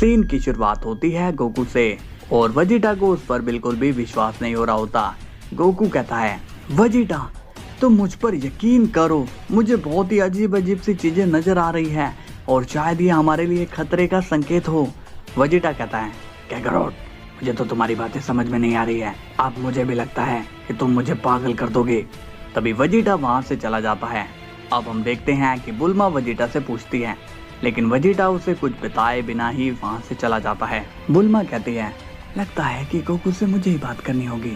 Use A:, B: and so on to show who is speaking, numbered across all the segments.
A: Scene की शुरुआत होती है गोकू से और वेजिटा को उस पर बिल्कुल भी विश्वास नहीं हो रहा होता। गोकू कहता है, वेजिटा तुम मुझ पर यकीन करो, मुझे बहुत ही अजीब अजीब सी चीजें नजर आ रही है और शायद ये हमारे लिए खतरे का संकेत हो। वेजिटा कहता है, कैकरोट मुझे तो तुम्हारी बातें समझ में नहीं आ रही है, अब मुझे भी लगता है कि तुम मुझे पागल कर दोगे। तभी वेजिटा वहां से चला जाता है। अब हम देखते हैं कि बुल्मा वेजिटा से पूछती है, लेकिन वेजिटा उसे कुछ बताए बिना ही वहां से चला जाता है। बुल्मा कहती है, लगता है कि गोकू से मुझे ही बात करनी होगी।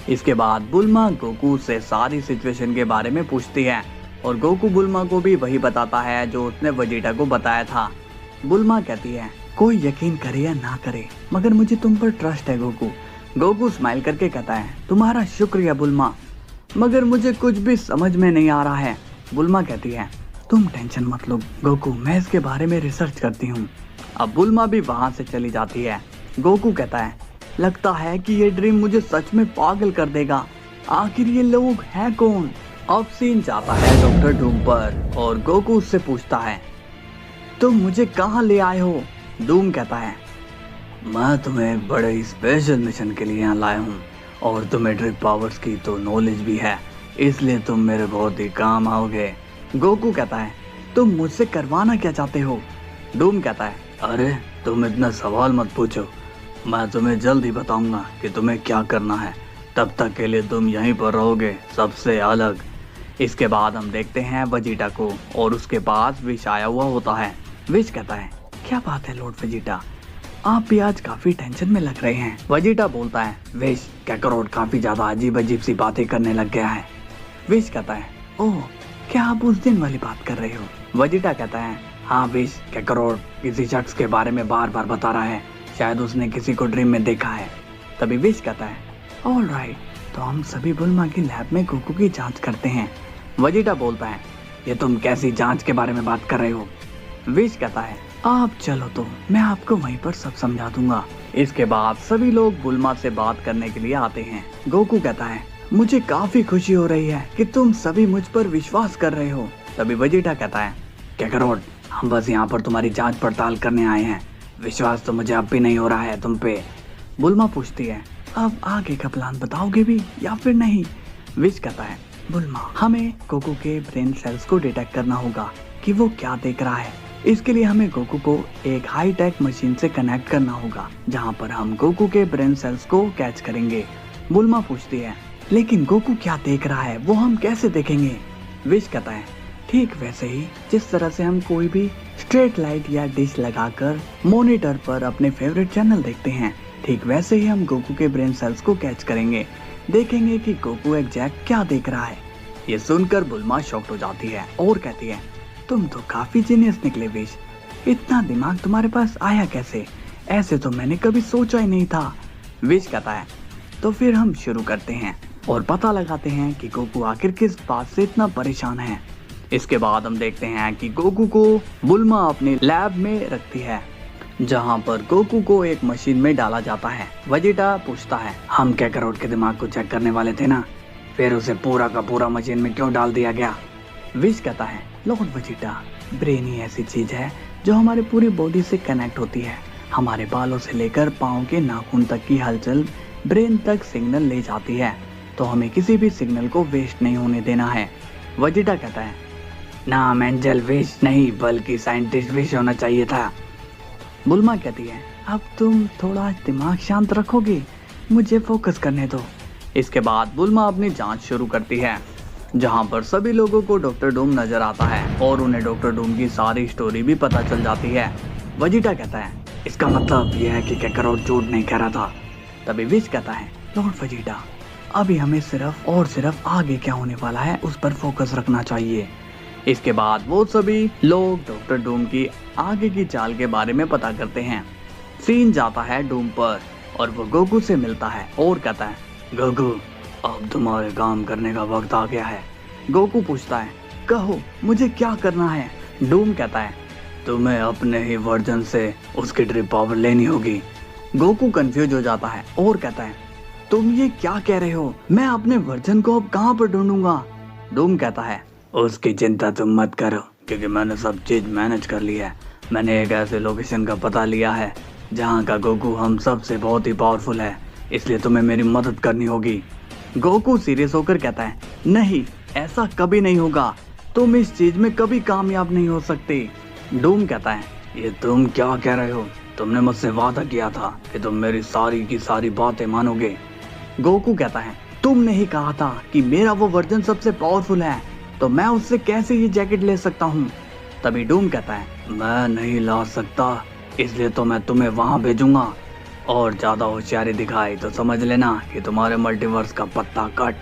A: इसके बाद बुल्मा गोकू से सारी सिचुएशन के बारे में पूछती है और गोकू बुल्मा को भी वही बताता है जो उसने वेजिटा को बताया था। बुल्मा कहती है, कोई यकीन करे या ना करे मगर मुझे तुम पर ट्रस्ट है गोकू। गोकू स्माइल करके कहता है, तुम्हारा शुक्रिया बुल्मा, मगर मुझे कुछ भी समझ में नहीं आ रहा है। बुल्मा कहती है, तुम टेंशन मत लो गोकू, मैं इसके बारे में रिसर्च करती हूँ। अब बुल्मा भी वहाँ से चली जाती है। गोकू कहता है, लगता है कि ये ड्रीम मुझे सच में पागल कर देगा, आखिर ये लोग हैं कौन। अब सीन जाता है डॉक्टर डूम पर और गोकू उससे पूछता है, तुम मुझे कहाँ ले आए हो। डूम कहता है, मैं तुम्हें एक बड़े स्पेशल मिशन के लिए यहाँ लाया हूँ और तुम्हें ड्रिप पावर्स की तो नॉलेज भी है, इसलिए तुम मेरे बहुत ही काम आओगे। गोकू कहता है, तुम मुझसे करवाना क्या चाहते हो। डूम कहता है, अरे तुम इतना सवाल मत पूछो, मैं तुम्हें जल्द ही बताऊंगा कि तुम्हें क्या करना है, तब तक के लिए तुम यहीं पर रहोगे सबसे अलग। इसके बाद हम देखते हैं वेजिटा को और उसके पास विश आया हुआ होता है। विश कहता है, क्या बात है लॉर्ड वेजिटा, आप भी आज काफी टेंशन में लग रहे हैं। वेजिटा बोलता है, विश कैकरोट काफी ज्यादा अजीब अजीब सी बातें करने लग गया है। विश कहता है, ओह क्या आप उस दिन वाली बात कर रहे हो। वेजिटा कहता है, हाँ विश, कैकरोट किसी शख्स के बारे में बार बार बता रहा है, शायद उसने किसी को ड्रीम में देखा है। तभी विश कहता है, ऑलराइट, तो हम सभी बुल्मा की लैब में गोकू की जांच करते हैं। वेजिटा बोलता है, ये तुम कैसी जांच के बारे में बात कर रहे हो। विश कहता है, आप चलो तो मैं आपको वहीं पर सब समझा दूंगा। इसके बाद सभी लोग बुल्मा से बात करने के लिए आते हैं। गोकू कहता है, मुझे काफी खुशी हो रही है कि तुम सभी मुझ पर विश्वास कर रहे हो। तभी वेजिटा कहता है, कैकरोट हम बस यहाँ पर तुम्हारी जांच पड़ताल करने आए हैं, विश्वास तो मुझे अब भी नहीं हो रहा है तुम पे। बुल्मा पूछती है, अब आगे का प्लान बताओगे भी या फिर नहीं। विश कहता है, बुल्मा हमें गोकू के ब्रेन सेल्स को डिटेक्ट करना होगा कि वो क्या देख रहा है। इसके लिए हमें गोकू को एक हाई टेक मशीन से कनेक्ट करना होगा जहाँ पर हम गोकू के ब्रेन सेल्स को कैच करेंगे। बुल्मा पूछती है, लेकिन गोकू क्या देख रहा है वो हम कैसे देखेंगे। विश कहता है, ठीक वैसे ही जिस तरह से हम कोई भी स्ट्रेट लाइट या डिश लगाकर मॉनिटर पर अपने फेवरेट चैनल देखते हैं, ठीक वैसे ही हम गोकू के ब्रेन सेल्स को कैच करेंगे, देखेंगे कि गोकू एग्जैक्ट क्या देख रहा है। ये सुनकर बुल्मा शॉक्ड हो जाती है और कहती है, तुम तो काफी जीनियस निकले विश, इतना दिमाग तुम्हारे पास आया कैसे, ऐसे तो मैंने कभी सोचा ही नहीं था। विश कहता है, तो फिर हम शुरू करते हैं और पता लगाते हैं कि गोकू आखिर किस बात से इतना परेशान है। इसके बाद हम देखते हैं कि गोकू को बुल्मा अपने लैब में रखती है जहां पर गोकू को एक मशीन में डाला जाता है। वेजिटा पूछता है, हम कैकरोट के दिमाग को चेक करने वाले थे ना, फिर उसे पूरा का पूरा मशीन में क्यों डाल दिया गया। विश कहता है, लॉर्ड वेजिटा ब्रेन ही ऐसी चीज है जो हमारे पूरी बॉडी से कनेक्ट होती है, हमारे बालों से लेकर पाँव के नाखून तक की हलचल ब्रेन तक सिग्नल ले जाती है, तो हमें किसी भी सिग्नल को वेस्ट नहीं होने देना है। वेजिटा कहता है, नाम एंजल विश नहीं बल्कि साइंटिस्ट विश होना चाहिए था। बुल्मा कहती है, अब तुम थोड़ा दिमाग शांत रखोगे, मुझे फोकस करने दो। इसके बाद बुल्मा अपनी जांच शुरू करती है जहां पर सभी लोगों को डॉक्टर डूम नजर आता है और उन्हें डॉक्टर डूम की सारी स्टोरी भी पता चल जाती है। वेजिटा कहता है, इसका मतलब यह है कि कैकरोट झूठ नहीं कह रहा था। तभी विश कहता है, लॉर्ड वेजिटा अभी हमें सिर्फ और सिर्फ आगे क्या होने वाला है उस पर फोकस रखना चाहिए। इसके बाद वो सभी लोग डॉक्टर डूम की आगे की चाल के बारे में पता करते हैं। सीन जाता है डूम पर और वो गोकू से मिलता है और कहता है, गोकू अब तुम्हारे काम करने का वक्त आ गया है। गोकू पूछता है, कहो मुझे क्या करना है। डूम कहता है, तुम्हें अपने ही वर्जन से उसकी ड्रिप पावर लेनी होगी। गोकू कंफ्यूज हो जाता है और कहता है, तुम ये क्या कह रहे हो, मैं अपने वर्जन को अब कहाँ पर ढूंढूंगा। डूम कहता है, उसकी चिंता तुम मत करो क्योंकि मैंने सब चीज मैनेज कर ली है, मैंने एक ऐसे लोकेशन का पता लिया है जहाँ का गोकू हम सबसे बहुत ही पावरफुल है, इसलिए तुम्हें मेरी मदद करनी होगी। गोकू सीरियस होकर कहता है, नहीं, ऐसा कभी नहीं होगा, तुम इस चीज में कभी कामयाब नहीं हो सकते। डूम कहता है, ये तुम क्या कह रहे हो? तुमने मुझसे वादा किया था कि तुम मेरी सारी की सारी बातें मानोगे। गोकू कहता है, तुमने ही कहा था कि मेरा वो वर्जन सबसे पावरफुल है, तो मैं उससे कैसे ये जैकेट ले सकता हूँ। तभी डूम कहता है, मैं नहीं ला सकता, इसलिए तो मैं तुम्हें वहां भेजूंगा, और ज्यादा होशियारी दिखाई तो समझ लेना कि तुम्हारे मल्टीवर्स का पत्ता कट।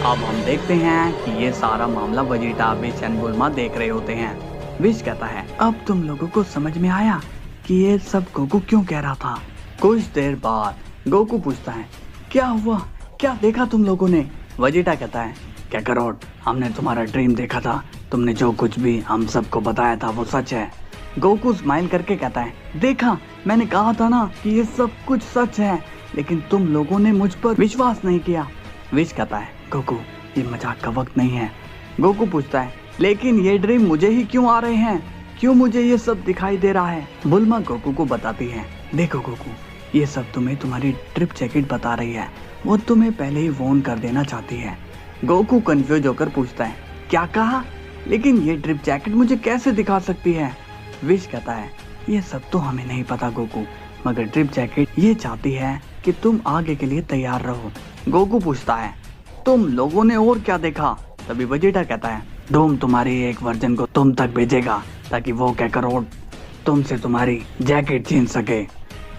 A: अब हम देखते हैं कि ये सारा मामला वेजिटा, विश एंड बुल्मा देख रहे होते हैं। विश कहता है, अब तुम लोगों को समझ में आया कि ये सब गोकू क्यों कह रहा था। कुछ देर बाद गोकू पूछता है, क्या हुआ, क्या देखा तुम लोगों ने? वेजिटा कहता है, काकारोट, हमने तुम्हारा ड्रीम देखा था, तुमने जो कुछ भी हम सबको बताया था वो सच है। गोकू स्माइल करके कहता है, देखा, मैंने कहा था ना कि ये सब कुछ सच है, लेकिन तुम लोगों ने मुझ पर विश्वास नहीं किया। विश कहता है, गोकू, ये मजाक का वक्त नहीं है। गोकू पूछता है, लेकिन ये ड्रीम मुझे ही क्यों आ रहे हैं, क्यों मुझे ये सब दिखाई दे रहा है? बुल्मा गोकू को बताती है, देखो गोकू, ये सब तुम्हें तुम्हारी ट्रिप जैकेट बता रही है, वो तुम्हें पहले ही वॉर्न कर देना चाहती है। गोकू कंफ्यूज होकर पूछता है, क्या कहा? लेकिन ये ट्रिप जैकेट मुझे कैसे दिखा सकती है? विश कहता है, ये सब तो हमें नहीं पता गोकू, मगर ट्रिप जैकेट ये चाहती है कि तुम आगे के लिए तैयार रहो। गोकू पूछता है, तुम लोगों ने और क्या देखा? तभी वेजिटा कहता है, डूम तुम्हारी एक वर्जन को तुम तक भेजेगा ताकि वो काकारोट तुमसे तुम्हारी जैकेट छीन सके।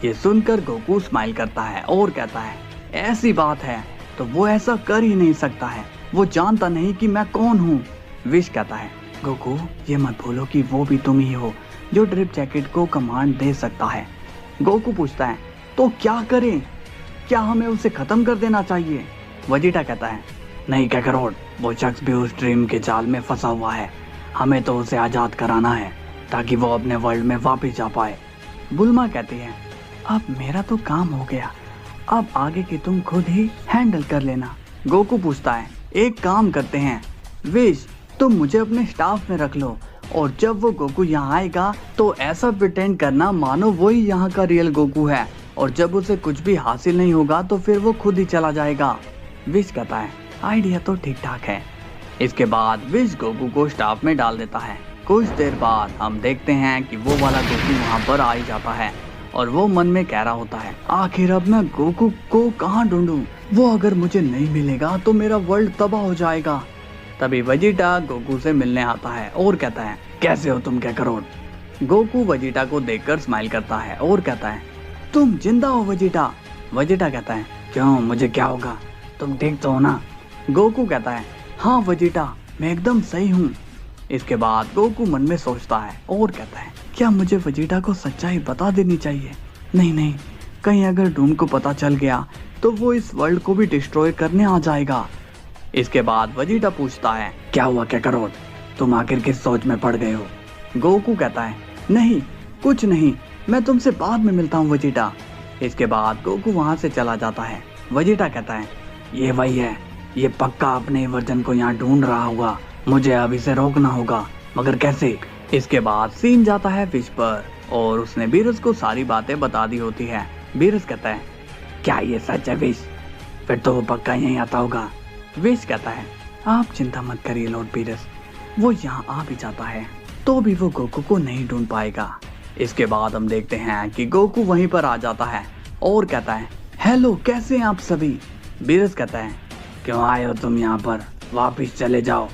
A: ये सुनकर गोकू स्माइल करता है और कहता है, ऐसी बात है तो वो ऐसा कर ही नहीं सकता है, वो जानता नहीं कि मैं कौन हूँ। विश कहता है, गोकू, ये मत भूलो कि वो भी तुम ही हो जो ड्रिप जैकेट को कमांड दे सकता है। गोकू पूछता है, तो क्या करें, क्या हमें उसे खत्म कर देना चाहिए? वेजिटा कहता है, नहीं काकारोट, वो शख्स भी उस ड्रीम के जाल में फंसा हुआ है, हमें तो उसे आजाद कराना है ताकि वो अपने वर्ल्ड में वापस जा पाए। बुल्मा कहती है, अब मेरा तो काम हो गया, अब आगे की तुम खुद ही हैंडल कर लेना। गोकू पूछता है, एक काम करते हैं विश, तुम मुझे अपने स्टाफ में रख लो, और जब वो गोकू यहाँ आएगा तो ऐसा प्रिटेंड करना मानो वही यहाँ का रियल गोकू है, और जब उसे कुछ भी हासिल नहीं होगा तो फिर वो खुद ही चला जाएगा। विश कहता है, आइडिया तो ठीक ठाक है। इसके बाद विश गोकू को स्टाफ में डाल देता है। कुछ देर बाद हम देखते हैं कि वो वाला गोकू वहाँ पर आ ही जाता है, और वो मन में कह रहा होता है, आखिर अब मैं गोकू को कहाँ ढूंढूं? वो अगर मुझे नहीं मिलेगा तो मेरा वर्ल्ड तबाह हो जाएगा। तभी वेजिटा गोकू से मिलने आता है और कहता है, कैसे हो तुम काकारोट? गोकू वेजिटा को देखकर स्माइल करता है और कहता है, तुम जिंदा हो वेजिटा? वेजिटा कहता है, क्यों, मुझे क्या होगा, तुम ठीक तो हो ना? गोकू कहता है, हाँ वेजिटा, मैं एकदम सही हूँ। इसके बाद गोकू मन में सोचता है और कहता है, क्या मुझे वेजिटा को सच्चाई बता देनी चाहिए? नहीं नहीं, कहीं अगर डूम को पता चल गया तो वो इस वर्ल्ड को भी डिस्ट्रॉय करने आ जाएगा। इसके बाद वेजिटा पूछता है, क्या हुआ काकारोट, तुम आखिर किस सोच में पड़ गए हो? गोकू कहता है, नहीं कुछ नहीं, मैं तुमसे बाद में मिलता हूँ वेजिटा। इसके बाद गोकू वहाँ से चला जाता है। वेजिटा कहता है, ये वही है, ये पक्का अपने वर्जन को यहाँ ढूंढ रहा होगा, मुझे अब इसे रोकना होगा, मगर कैसे? इसके बाद सीन जाता है विश पर, और उसने बीरस को सारी बातें बता दी होती है। बीरस कहता है, क्या ये सच है विश? फिर तो वो पक्का यहीं आता होगा। विश कहता है, आप चिंता मत करिए लॉर्ड बीरस, वो यहाँ आ भी जाता है तो भी वो गोकू को नहीं ढूंढ पाएगा। इसके बाद हम देखते हैं कि गोकू वहीं पर आ जाता है और कहता है, हेलो, कैसे हैं आप सभी? बीरस कहता है, क्यों आए हो तुम यहाँ पर, वापिस चले जाओ।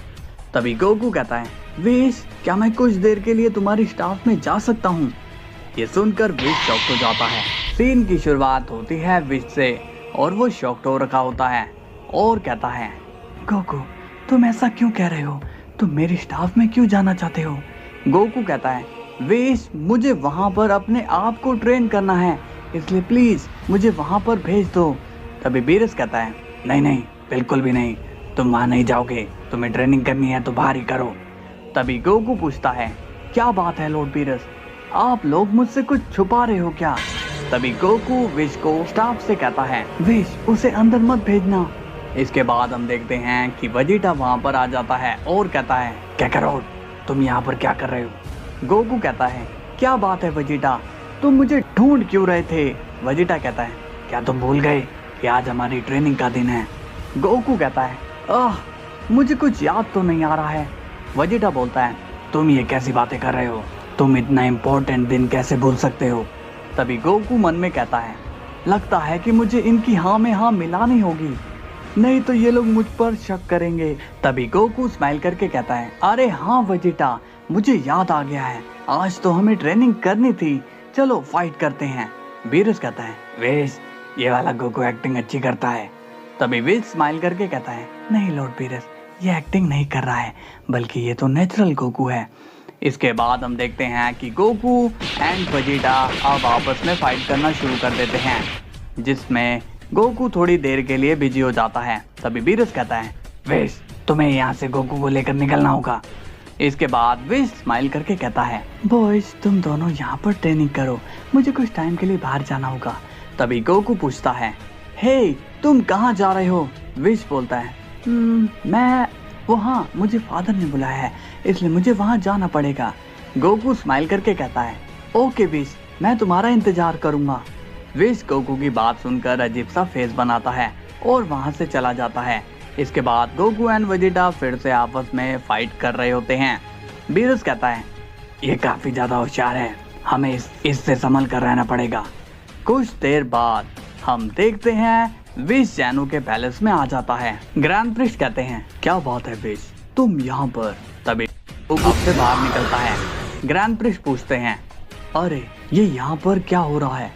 A: तभी गोकू कहता है, विश, क्या मैं कुछ देर के लिए तुम्हारी स्टाफ में जा सकता हूँ? ये सुनकर विश शॉक्ड हो जाता है। सीन की शुरुआत होती है विश से, और वो शॉक्ड हो रखा होता है और कहता है, गोकू, तुम ऐसा क्यों कह रहे हो, तुम मेरी स्टाफ में क्यों जाना चाहते हो? गोकू कहता है, विश, मुझे वहाँ पर अपने आप को ट्रेन करना है, इसलिए प्लीज मुझे वहाँ पर भेज दो। तभी बीरस कहता है, नहीं नहीं, बिल्कुल भी नहीं, तुम वहाँ नहीं जाओगे, तुम्हें ट्रेनिंग करनी है तो बाहर ही करो। तभी गोकू पूछता है, क्या बात है लॉर्ड बीरस, आप लोग मुझसे कुछ छुपा रहे हो क्या? तभी गोकू विश को स्टाफ से कहता है, विश, उसे अंदर मत भेजना। इसके बाद हम देखते हैं कि वेजिटा वहाँ पर आ जाता है और कहता है, काकारोट, तुम यहाँ पर क्या कर रहे हो? गोकू कहता है, क्या बात है वेजिटा, तुम मुझे ढूंढ क्यों रहे थे? वेजिटा कहता है, क्या तुम भूल गए कि आज हमारी ट्रेनिंग का दिन है? गोकू कहता है, मुझे कुछ याद तो नहीं आ रहा है। वेजिटा बोलता है, तुम ये कैसी बातें कर रहे हो? तुम इतना इम्पोर्टेंट दिन कैसे भूल सकते हो? तभी गोकू मन में कहता है, लगता है कि मुझे इनकी हाँ में हाँ मिलानी होगी, नहीं तो ये लोग मुझ पर शक करेंगे। तभी गोकू स्माइल करके कहता है, अरे हाँ वेजिटा, मुझे याद आ गया है, आज तो हमें ट्रेनिंग करनी थी, चलो फाइट करते हैं। बीरस कहता है, वेश ये वाला गोकू एक्टिंग अच्छी करता है। तभी वेश स्माइल करके कहता है, नहीं लॉर्ड बीरस, ये एक्टिंग नहीं कर रहा है, बल्कि ये तो नेचुरल गोकू है। इसके बाद हम देखते हैं कि गोकू एंड वेजिटा अब आपस में फाइट करना शुरू कर देते हैं, जिसमें गोकू थोड़ी देर के लिए बिजी हो जाता है। तभी बीरस कहता है, वेश तुम्हें यहाँ से गोकू को लेकर निकलना होगा। इसके बाद वेश स्माइल करके कहता है, बॉयज तुम दोनों यहाँ पर ट्रेनिंग करो, मुझे कुछ टाइम के लिए बाहर जाना होगा। तभी गोकू पूछता है, हे तुम कहाँ जा रहे हो? वेश बोलता है, मैं वहाँ, मुझे फादर ने बुलाया है, इसलिए मुझे वहाँ जाना पड़ेगा। गोकू स्माइल करके कहता है, ओके वेश, मैं तुम्हारा इंतजार करूंगा। वेश गोकू की बात सुनकर अजीब सा फेस बनाता है और वहाँ से चला जाता है। इसके बाद गोकू एंड वेजिटा फिर से आपस में फाइट कर रहे होते हैं। बीरस कहता है, ये काफी ज्यादा होशियार है, हमें इससे संभल कर रहना पड़ेगा। कुछ देर बाद हम देखते हैं विश जैनू के पैलेस में आ जाता है। ग्रैंड प्रिस्ट कहते हैं, क्या बात है विश, तुम यहाँ पर? तभी गोकू से बाहर निकलता है। ग्रैंड प्रिस्ट पूछते हैं, अरे ये यहाँ पर क्या हो रहा है?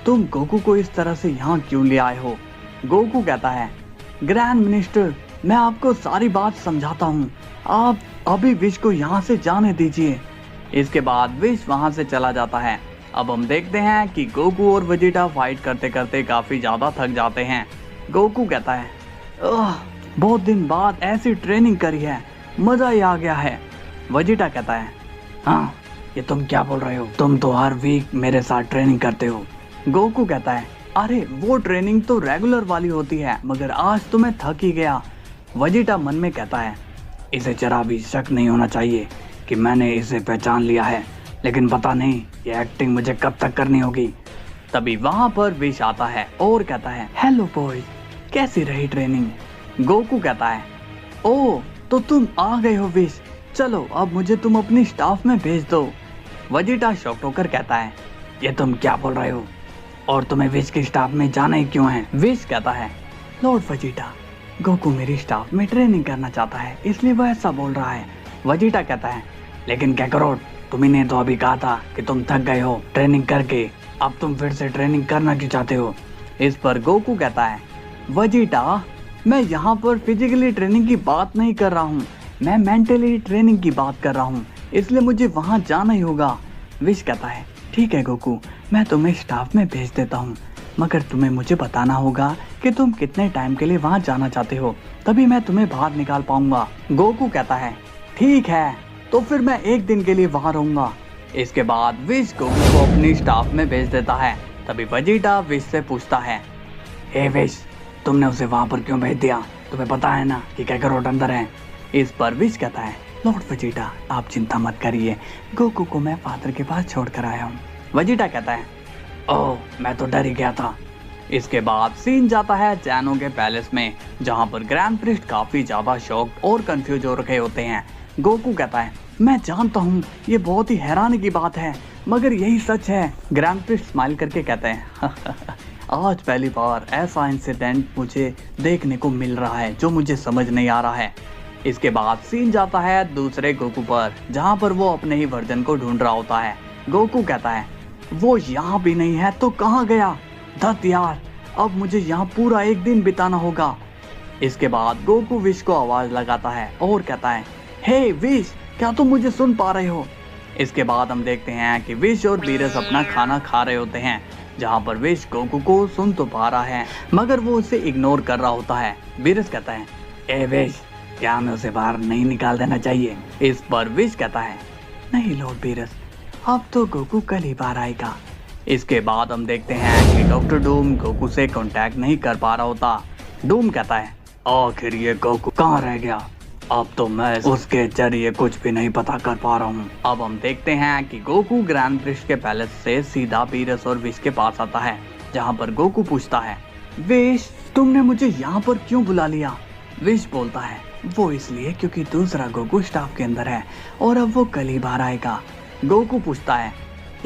A: तुम गोकू को इस तरह से यहाँ क्यों ले आए हो? गोकू कहता है, ग्रैंड मिनिस्टर, मैं आपको सारी बात समझाता हूँ, आप अभी विश को यहाँ से जाने दीजिए। इसके बाद विश वहाँ से चला जाता है। अब हम देखते हैं कि गोकू और वेजिटा फाइट करते करते काफी ज्यादा थक जाते हैं। गोकू कहता है, बहुत दिन बाद ऐसी ट्रेनिंग करी है, मजा ही आ गया है। वेजिटा कहता है, हाँ ये तुम क्या बोल रहे हो, तुम तो हर वीक मेरे साथ ट्रेनिंग करते हो। गोकू कहता है, अरे वो ट्रेनिंग तो रेगुलर वाली होती है, मगर आज तो मैं थक ही गया। वेजिटा मन में कहता है, इसे जरा भी शक नहीं होना चाहिए कि मैंने इसे पहचान लिया है, लेकिन पता नहीं ये एक्टिंग मुझे कब तक करनी होगी। तभी वहाँ पर विश आता है और कहता है, हेलो बॉयज, कैसी रही ट्रेनिंग? गोकू कहता है, ओह तो तुम आ गए हो विश, चलो अब मुझे तुम अपनी स्टाफ में भेज दो। वेजिटा शॉक्ड होकर कहता है, ये तुम क्या बोल रहे हो, और तुम्हें विश की स्टाफ में जाना ही क्यों है? विश कहता है, लॉर्ड वेजिटा, गोकू मेरी स्टाफ में ट्रेनिंग करना चाहता है, इसलिए वह ऐसा बोल रहा है। वेजिटा कहता है, लेकिन कैकरोट, तुम्ही तो अभी कहा था कि तुम थक गए हो ट्रेनिंग करके, अब तुम फिर से ट्रेनिंग करना क्यों चाहते हो? इस पर गोकू कहता है, वेजिटा, मैं यहाँ पर फिजिकली ट्रेनिंग की बात नहीं कर रहा हूँ, मैं मेंटली ट्रेनिंग की बात कर रहा हूँ, इसलिए मुझे वहाँ जाना ही होगा। विश कहता है, ठीक है गोकू, मैं तुम्हें स्टाफ में भेज देता हूँ, मगर तुम्हें मुझे बताना होगा कि तुम कितने टाइम के लिए वहाँ जाना चाहते हो, तभी मैं तुम्हें बाहर निकाल पाऊंगा। गोकू कहता है, ठीक है, तो फिर मैं एक दिन के लिए वहाँ रहूंगा। इसके बाद विश गोकू को अपनी स्टाफ में भेज देता है। तभी वेजिटा विश से पूछता है, हे विश, तुमने उसे वहाँ पर क्यों भेज दिया? तुम्हें पता है ना कि कैकरोट अंदर है। इस पर विश कहता है, लॉर्ड वेजिटा, आप चिंता मत करिए, गोकू को मैं फादर के पास छोड़ कर आया हूँ। वेजिटा कहता है, ओह मैं तो डर ही गया था। इसके बाद सीन जाता है जैनो के पैलेस में, जहाँ पर ग्रैंड प्रिस्ट काफी ज्यादा शॉक्ड और कंफ्यूज हो रखे होते हैं। गोकू कहता है, मैं जानता हूँ ये बहुत ही हैरानी की बात है, मगर यही सच है। ग्रैंड प्रिस्ट स्माइल करके कहते हैं, आज पहली बार ऐसा इंसिडेंट मुझे देखने को मिल रहा है जो मुझे समझ नहीं आ रहा है। इसके बाद सीन जाता है दूसरे गोकू पर, जहाँ पर वो अपने ही वर्जन को ढूंढ रहा होता है। गोकू कहता है, वो यहाँ भी नहीं है तो कहाँ गया? धत यार, अब मुझे यहाँ पूरा एक दिन बिताना होगा। इसके बाद गोकू विश को आवाज लगाता है और कहता है, हे विश, क्या तुम मुझे सुन पा रहे हो? इसके बाद हम देखते हैं कि विश और बीरस अपना खाना खा रहे होते हैं, जहाँ पर विश गोकू को सुन तो पा रहा है, मगर वो उसे इग्नोर कर रहा होता है। बीरस कहता है, ए विश, क्या हमें उसे बाहर नहीं निकाल देना चाहिए? इस पर विश कहता है, नहीं लॉर्ड बीरस, अब तो गोकू कल ही बाहर आएगा। इसके बाद हम देखते हैं कि डॉक्टर डूम गोकू से कांटेक्ट नहीं कर पा रहा होता। डूम कहता है, आखिर ये गोकू कहाँ रह गया? अब तो मैं उसके जरिए कुछ भी नहीं पता कर पा रहा हूँ। अब हम देखते हैं कि गोकू ग्रैंड प्रिस्ट के पैलेस से सीधा बीरस और विश के पास आता है, जहाँ पर गोकू पूछता है, विश तुमने मुझे यहाँ पर क्यों बुला लिया? विश बोलता है, वो इसलिए क्योंकि दूसरा गोकू स्टाफ के अंदर है और अब वो कल ही बाहर आएगा। गोकू पूछता है,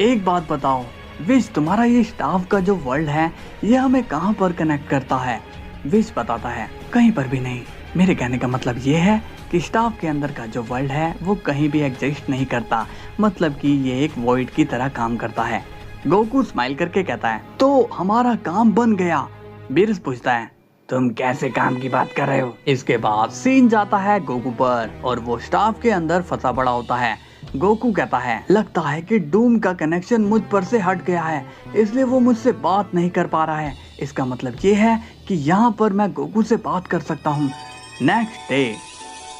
A: एक बात बताओ विश, तुम्हारा ये स्टाफ का जो वर्ल्ड है ये हमें कहाँ पर कनेक्ट करता है? विश बताता है, कहीं पर भी नहीं। मेरे कहने का मतलब ये है कि स्टाफ के अंदर का जो वर्ल्ड है वो कहीं भी एग्जिस्ट नहीं करता, मतलब कि ये एक वॉइड की तरह काम करता है। गोकू स्माइल करके कहता है, तो हमारा काम बन गया। बीरस पूछता है, तुम कैसे काम की बात कर रहे हो? इसके बाद सीन जाता है गोकू पर और वो स्टाफ के अंदर फंसा पड़ा होता है। गोकू कहता है, लगता है कि डूम का कनेक्शन मुझ पर से हट गया है, इसलिए वो मुझसे बात नहीं कर पा रहा है। इसका मतलब ये है कि यहाँ पर मैं गोकू से बात कर सकता हूँ। नेक्स्ट डे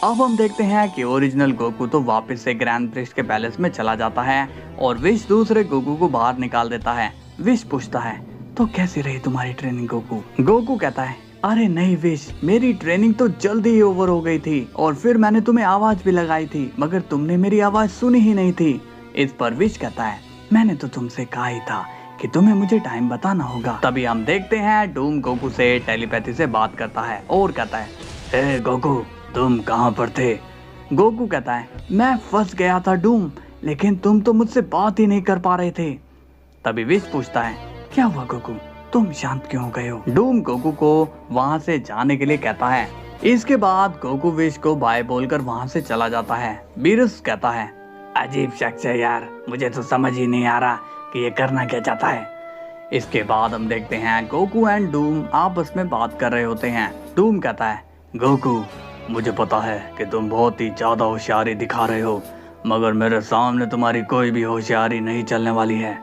A: अब हम देखते हैं कि ओरिजिनल गोकू तो वापस से ग्रैंड प्रिस्ट के पैलेस में चला जाता है और विश दूसरे गोकू को बाहर निकाल देता है। विश पूछता है, तो कैसी रही तुम्हारी ट्रेनिंग गोकू? गोकू कहता है, अरे नहीं विश, मेरी ट्रेनिंग तो जल्दी ही ओवर हो गई थी और फिर मैंने तुम्हें आवाज भी लगाई थी मगर तुमने मेरी आवाज सुनी ही नहीं थी। इस पर विश कहता है, मैंने तो तुमसे कहा ही था कि तुम्हें मुझे टाइम बताना होगा। तभी हम देखते हैं डूम गोकू से टेलीपैथी से बात करता है और कहता है, हे गोकू तुम कहाँ पर थे? गोकू कहता है, मैं फंस गया था डूम, लेकिन तुम तो मुझसे बात ही नहीं कर पा रहे थे। तभी विश पूछता है, क्या हुआ गोकू, तुम शांत क्यों हो गए हो? डूम गोकू को वहाँ से जाने के लिए कहता है। इसके बाद गोकू विश को बाय बोलकर वहाँ से चला जाता है। बीरस कहता है, अजीब शख्स है यार, मुझे तो समझ ही नहीं आ रहा कि ये करना क्या चाहता है। इसके बाद हम देखते हैं गोकू एंड डूम आपस में बात कर रहे होते हैं। डूम कहता है, गोकू मुझे पता है कि तुम बहुत ही ज्यादा होशियारी दिखा रहे हो, मगर मेरे सामने तुम्हारी कोई भी होशियारी नहीं चलने वाली है।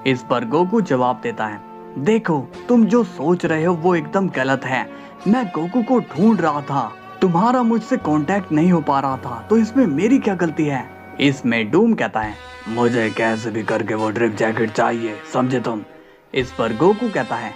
A: इस पर गोकू जवाब देता है, देखो तुम जो सोच रहे हो वो एकदम गलत है। मैं गोकू को ढूंढ रहा था, तुम्हारा मुझसे कांटेक्ट नहीं हो पा रहा था, तो इसमें मेरी क्या गलती है? इसमें डूम कहता है, मुझे कैसे भी करके वो ड्रिप जैकेट चाहिए, समझे तुम? इस पर गोकू कहता है,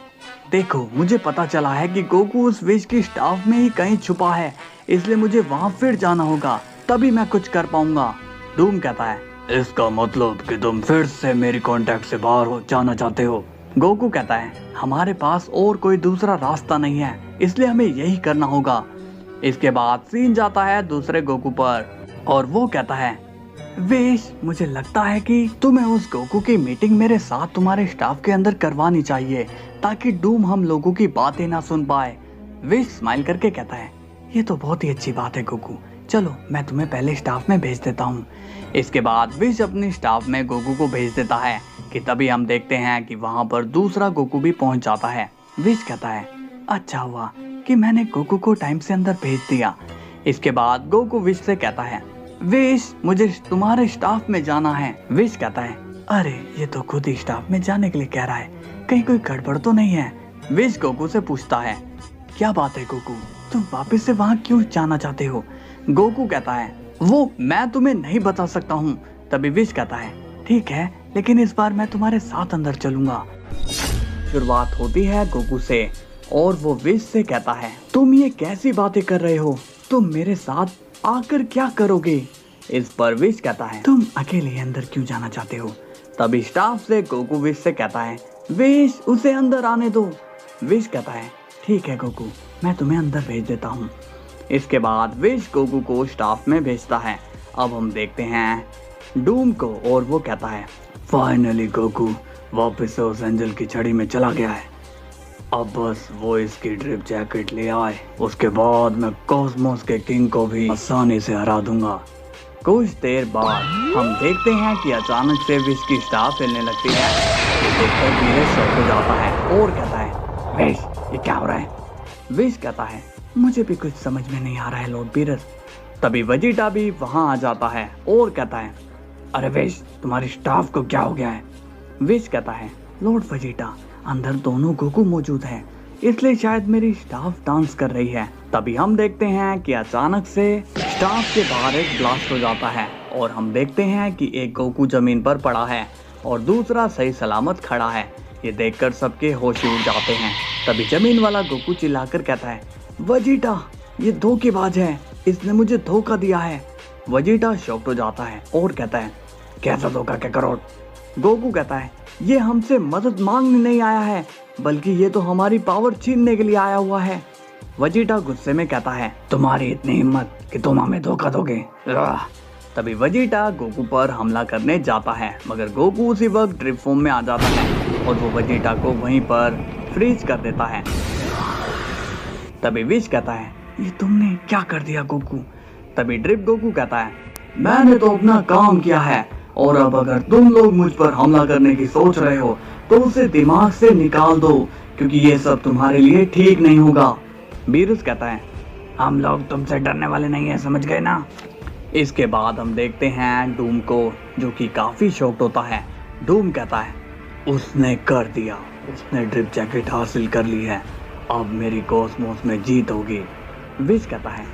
A: देखो मुझे पता चला है कि गोकू उस विश की स्टाफ में ही कहीं छुपा है, इसलिए मुझे वहाँ फिर जाना होगा, तभी मैं कुछ कर पाऊंगा। डूम कहता है, इसका मतलब कि तुम फिर से मेरी कांटेक्ट से बाहर हो जाना चाहते हो? गोकू कहता है, हमारे पास और कोई दूसरा रास्ता नहीं है, इसलिए हमें यही करना होगा। इसके बाद सीन जाता है दूसरे गोकू पर और वो कहता है, विश मुझे लगता है कि तुम्हें उस गोकू की मीटिंग मेरे साथ तुम्हारे स्टाफ के अंदर करवानी चाहिए, ताकि डूम हम लोगों की बातें ना सुन पाए। विश स्माइल करके कहता है, ये तो बहुत ही अच्छी बात है गोकू, चलो मैं तुम्हें पहले स्टाफ में भेज देता हूँ। इसके बाद विश अपनी स्टाफ में गोकू को भेज देता है कि तभी हम देखते हैं कि वहाँ पर दूसरा गोकू भी पहुँच जाता है। विश कहता है, अच्छा हुआ कि मैंने गोकू को टाइम से अंदर भेज दिया। इसके बाद गोकू विश से कहता है, विश मुझे तुम्हारे स्टाफ में जाना है। विश कहता है, अरे ये तो खुद ही स्टाफ में जाने के लिए कह रहा है, कहीं कोई गड़बड़ तो नहीं है? विश गोकू से पूछता है, क्या बात है गोकू, तुम वापस से वहाँ क्यों जाना चाहते हो? गोकू कहता है, वो मैं तुम्हें नहीं बता सकता हूँ। तभी विश कहता है, ठीक है, लेकिन इस बार मैं तुम्हारे साथ अंदर चलूंगा। शुरुआत होती है गोकू से और वो विश से कहता है, तुम ये कैसी बातें कर रहे हो, तुम मेरे साथ आकर क्या करोगे? इस पर विश कहता है, तुम अकेले अंदर क्यों जाना चाहते हो? तभी स्टाफ से गोकू विश से कहता है, विश उसे अंदर आने दो। विश कहता है, ठीक है गोकू, मैं तुम्हें अंदर भेज देता हूँ। इसके बाद विश गोकू को स्टाफ में भेजता है। अब हम देखते हैं डूम को और वो कहता है, फाइनली गोकू वापस से उस एंजल की छड़ी में चला गया है, अब बस वो इसकी ड्रिप जैकेट ले आए, उसके बाद मैं कॉस्मोस के किंग को भी आसानी से हरा दूंगा। कुछ देर बाद हम देखते हैं कि अचानक से विश की स्टाफ हिलने लगती है। देखकर बीरस शॉक हो जाता है और कहता है, विश ये क्या हो रहा है? विश कहता है, मुझे भी कुछ समझ में नहीं आ रहा है लॉर्ड बीरस। तभी वजीटा भी वहां आ जाता है और कहता है, अरे विश तुम्हारी स्टाफ को क्या हो गया है? विश कहता है, लॉर्ड वजीटा अंदर दोनों गोकू मौजूद हैं, इसलिए शायद मेरी स्टाफ डांस कर रही है। तभी हम देखते हैं कि अचानक से स्टाफ के बाहर एक ब्लास्ट हो जाता है और हम देखते हैं कि एक गोकू जमीन पर पड़ा है और दूसरा सही सलामत खड़ा है। ये देखकर सबके होश उड़ जाते हैं। तभी जमीन वाला गोकू चिल्लाकर कहता है, वजीटा ये धोखेबाज है, इसने मुझे धोखा दिया है। वेजिटा शॉक्ड हो जाता है और कहता है, कैसा धोखा काकारोट? गोकू कहता है, ये हमसे मदद मांगने नहीं आया है, बल्कि ये तो हमारी पावर छीनने के लिए आया हुआ है। वेजिटा गुस्से में कहता है, तुम्हारी इतनी हिम्मत कि तुम हमें धोखा दोगे? तभी वेजिटा गोकू पर हमला करने जाता है, मगर गोकू उसी वक्त ड्रिप फॉर्म में आ जाता है और वो वेजिटा को वहीं पर फ्रीज कर देता है। तभी विश कहता है, ये तुमने क्या कर दिया गोकू? तभी ड्रिप गोकू कहता है, मैंने तो अपना काम किया है और अब अगर तुम लोग मुझ पर हमला करने की सोच रहे हो तो उसे दिमाग से निकाल दो, क्योंकि ये सब तुम्हारे लिए ठीक नहीं होगा। बीरुस कहता है, हम लोग तुमसे डरने वाले नहीं है, समझ गए ना? इसके बाद हम देखते हैं डूम को, जो कि काफी शॉक्ड होता है। डूम कहता है, उसने कर दिया, उसने ड्रिप जैकेट हासिल कर ली है, अब मेरी कॉस्मोस में जीत होगी। विश कहता है,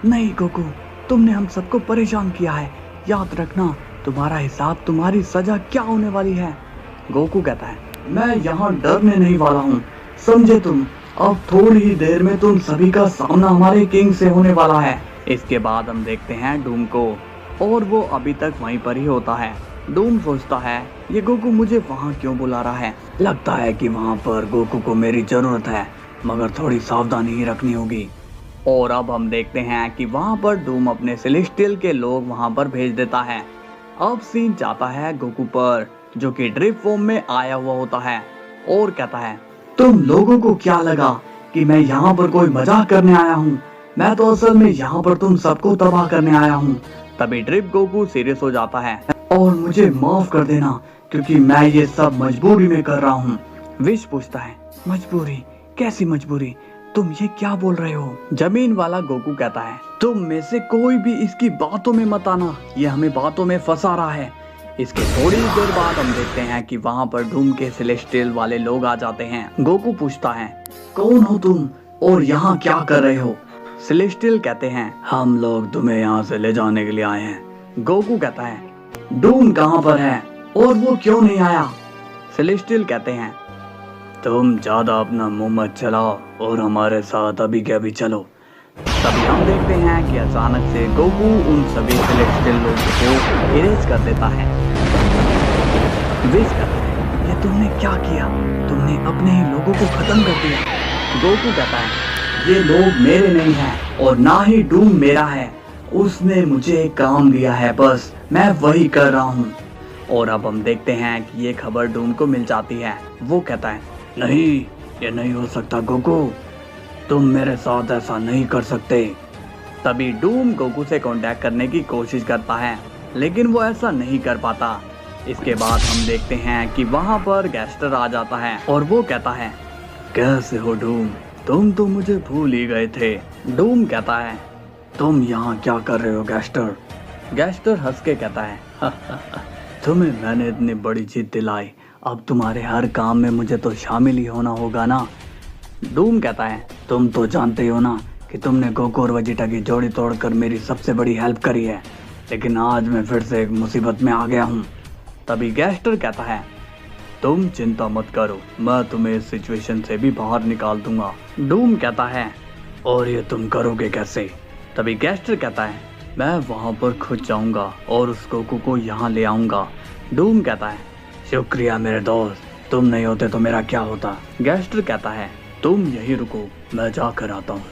A: नहीं गोकू, तुमने हम सबको परेशान किया है, याद रखना तुम्हारा हिसाब, तुम्हारी सजा क्या होने वाली है। गोकू कहता है, मैं यहाँ डरने नहीं वाला हूँ, समझे तुम? अब थोड़ी ही देर में तुम सभी का सामना हमारे किंग से होने वाला है। इसके बाद हम देखते हैं डूम को, और वो अभी तक वहीं पर ही होता है। डूम सोचता है, ये गोकू मुझे वहाँ क्यों बुला रहा है? लगता है कि वहाँ पर गोकू को मेरी जरूरत है, मगर थोड़ी सावधानी ही रखनी होगी। और अब हम देखते हैं कि वहाँ पर डूम अपने सेलेस्टियल के लोग वहाँ पर भेज देता है। अब सीन जाता है गोकू पर, जो कि ड्रिप फॉर्म में आया हुआ होता है और कहता है, तुम लोगों को क्या लगा कि मैं यहाँ पर कोई मजाक करने आया हूँ? मैं तो असल में यहाँ पर तुम सबको तबाह करने आया हूँ। तभी ड्रिप गोकू सीरियस हो जाता है, और मुझे माफ कर देना क्योंकि मैं ये सब मजबूरी में कर रहा हूँ। विश पूछता है, मजबूरी? कैसी मजबूरी? तुम ये क्या बोल रहे हो? जमीन वाला गोकू कहता है, तुम में से कोई भी इसकी बातों में मत आना, ये हमें बातों में फंसा रहा है। इसके थोड़ी देर बाद हम देखते हैं कि वहाँ पर डूम के सेलेस्टियल वाले लोग आ जाते हैं। गोकू पूछता है, कौन हो तुम और यहाँ क्या कर रहे हो? सेलेस्टियल कहते हैं, हम लोग तुम्हें यहाँ से ले जाने के लिए आए हैं। गोकू कहता है, डूम कहाँ पर है और वो क्यों नहीं आया? सेलेस्टियल कहते हैं, तुम ज्यादा अपना मुंह मत चलाओ और हमारे साथ अभी के अभी चलो। तभी हम देखते हैं कि अचानक से गोकू उन सभी सेलेस्टियल लोगों को इरेज कर देता है। विश कहता है, ये तुमने क्या किया? तुमने अपने ही लोगों को खत्म कर दिया। गोकू कहता है, ये लोग मेरे नहीं हैं और ना ही डूम मेरा है, उसने मुझे एक काम दिया है, बस मैं वही कर रहा हूँ। और अब हम देखते हैं कि ये खबर डूम को मिल जाती है। वो कहता है, नहीं, ये नहीं हो सकता गोकू, तुम मेरे साथ ऐसा नहीं कर सकते। तभी डूम गोकू से कांटेक्ट करने की कोशिश करता है, लेकिन वो ऐसा नहीं कर पाता। इसके बाद हम देखते हैं कि वहाँ पर गैस्टर आ जाता है और वो कहता है, कैसे हो डूम? तुम तो मुझे भूल ही गए थे। डूम कहता है, तुम यहाँ क्या कर रहे हो गैस्टर? गैस्टर हंस के कहता है, तुम्हें मैंने इतनी बड़ी जीत दिलाई, अब तुम्हारे हर काम में मुझे तो शामिल ही होना होगा ना। डूम कहता है, तुम तो जानते हो ना कि तुमने गोकू और वेजिटा की जोड़ी तोड़कर मेरी सबसे बड़ी हेल्प करी है, लेकिन आज मैं फिर से एक मुसीबत में आ गया हूँ। तभी गैस्टर कहता है, तुम चिंता मत करो, मैं तुम्हें इस सिचुएशन से भी बाहर निकाल दूंगा। डूम कहता है, और ये तुम करोगे कैसे? तभी गैस्टर कहता है, मैं वहाँ पर खुद जाऊंगा और उस गोकू को यहाँ ले आऊंगा। डूम कहता है, शुक्रिया मेरे दोस्त, तुम नहीं होते तो मेरा क्या होता। गैस्टर कहता है, तुम यहीं रुको, मैं जाकर आता हूँ।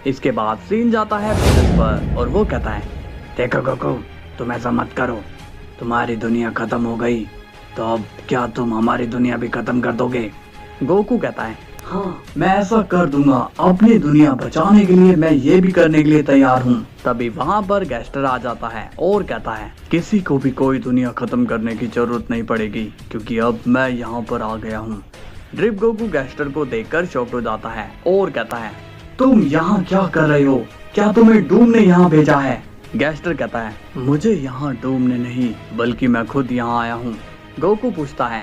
A: इसके बाद सीन जाता है बीरुस पर और वो कहता है, देखो गोकू, तुम ऐसा मत करो, तुम्हारी दुनिया खत्म हो गई तो अब क्या तुम हमारी दुनिया भी खत्म कर दोगे? गोकू कहता है, हाँ मैं ऐसा कर दूंगा, अपनी दुनिया बचाने के लिए मैं ये भी करने के लिए तैयार हूँ। तभी वहाँ पर गैस्टर आ जाता है और कहता है, किसी को भी कोई दुनिया खत्म करने की जरूरत नहीं पड़ेगी, क्योंकि अब मैं यहाँ पर आ गया हूँ। ड्रिप गोकू गैस्टर को देखकर शॉक्ड हो जाता है और कहता है, तुम यहाँ क्या कर रहे हो? क्या तुम्हें डूम ने यहाँ भेजा है? गैस्टर कहता है, मुझे यहाँ डूम ने नहीं, बल्कि मैं खुद यहाँ आया हूँ। गोकू पूछता है,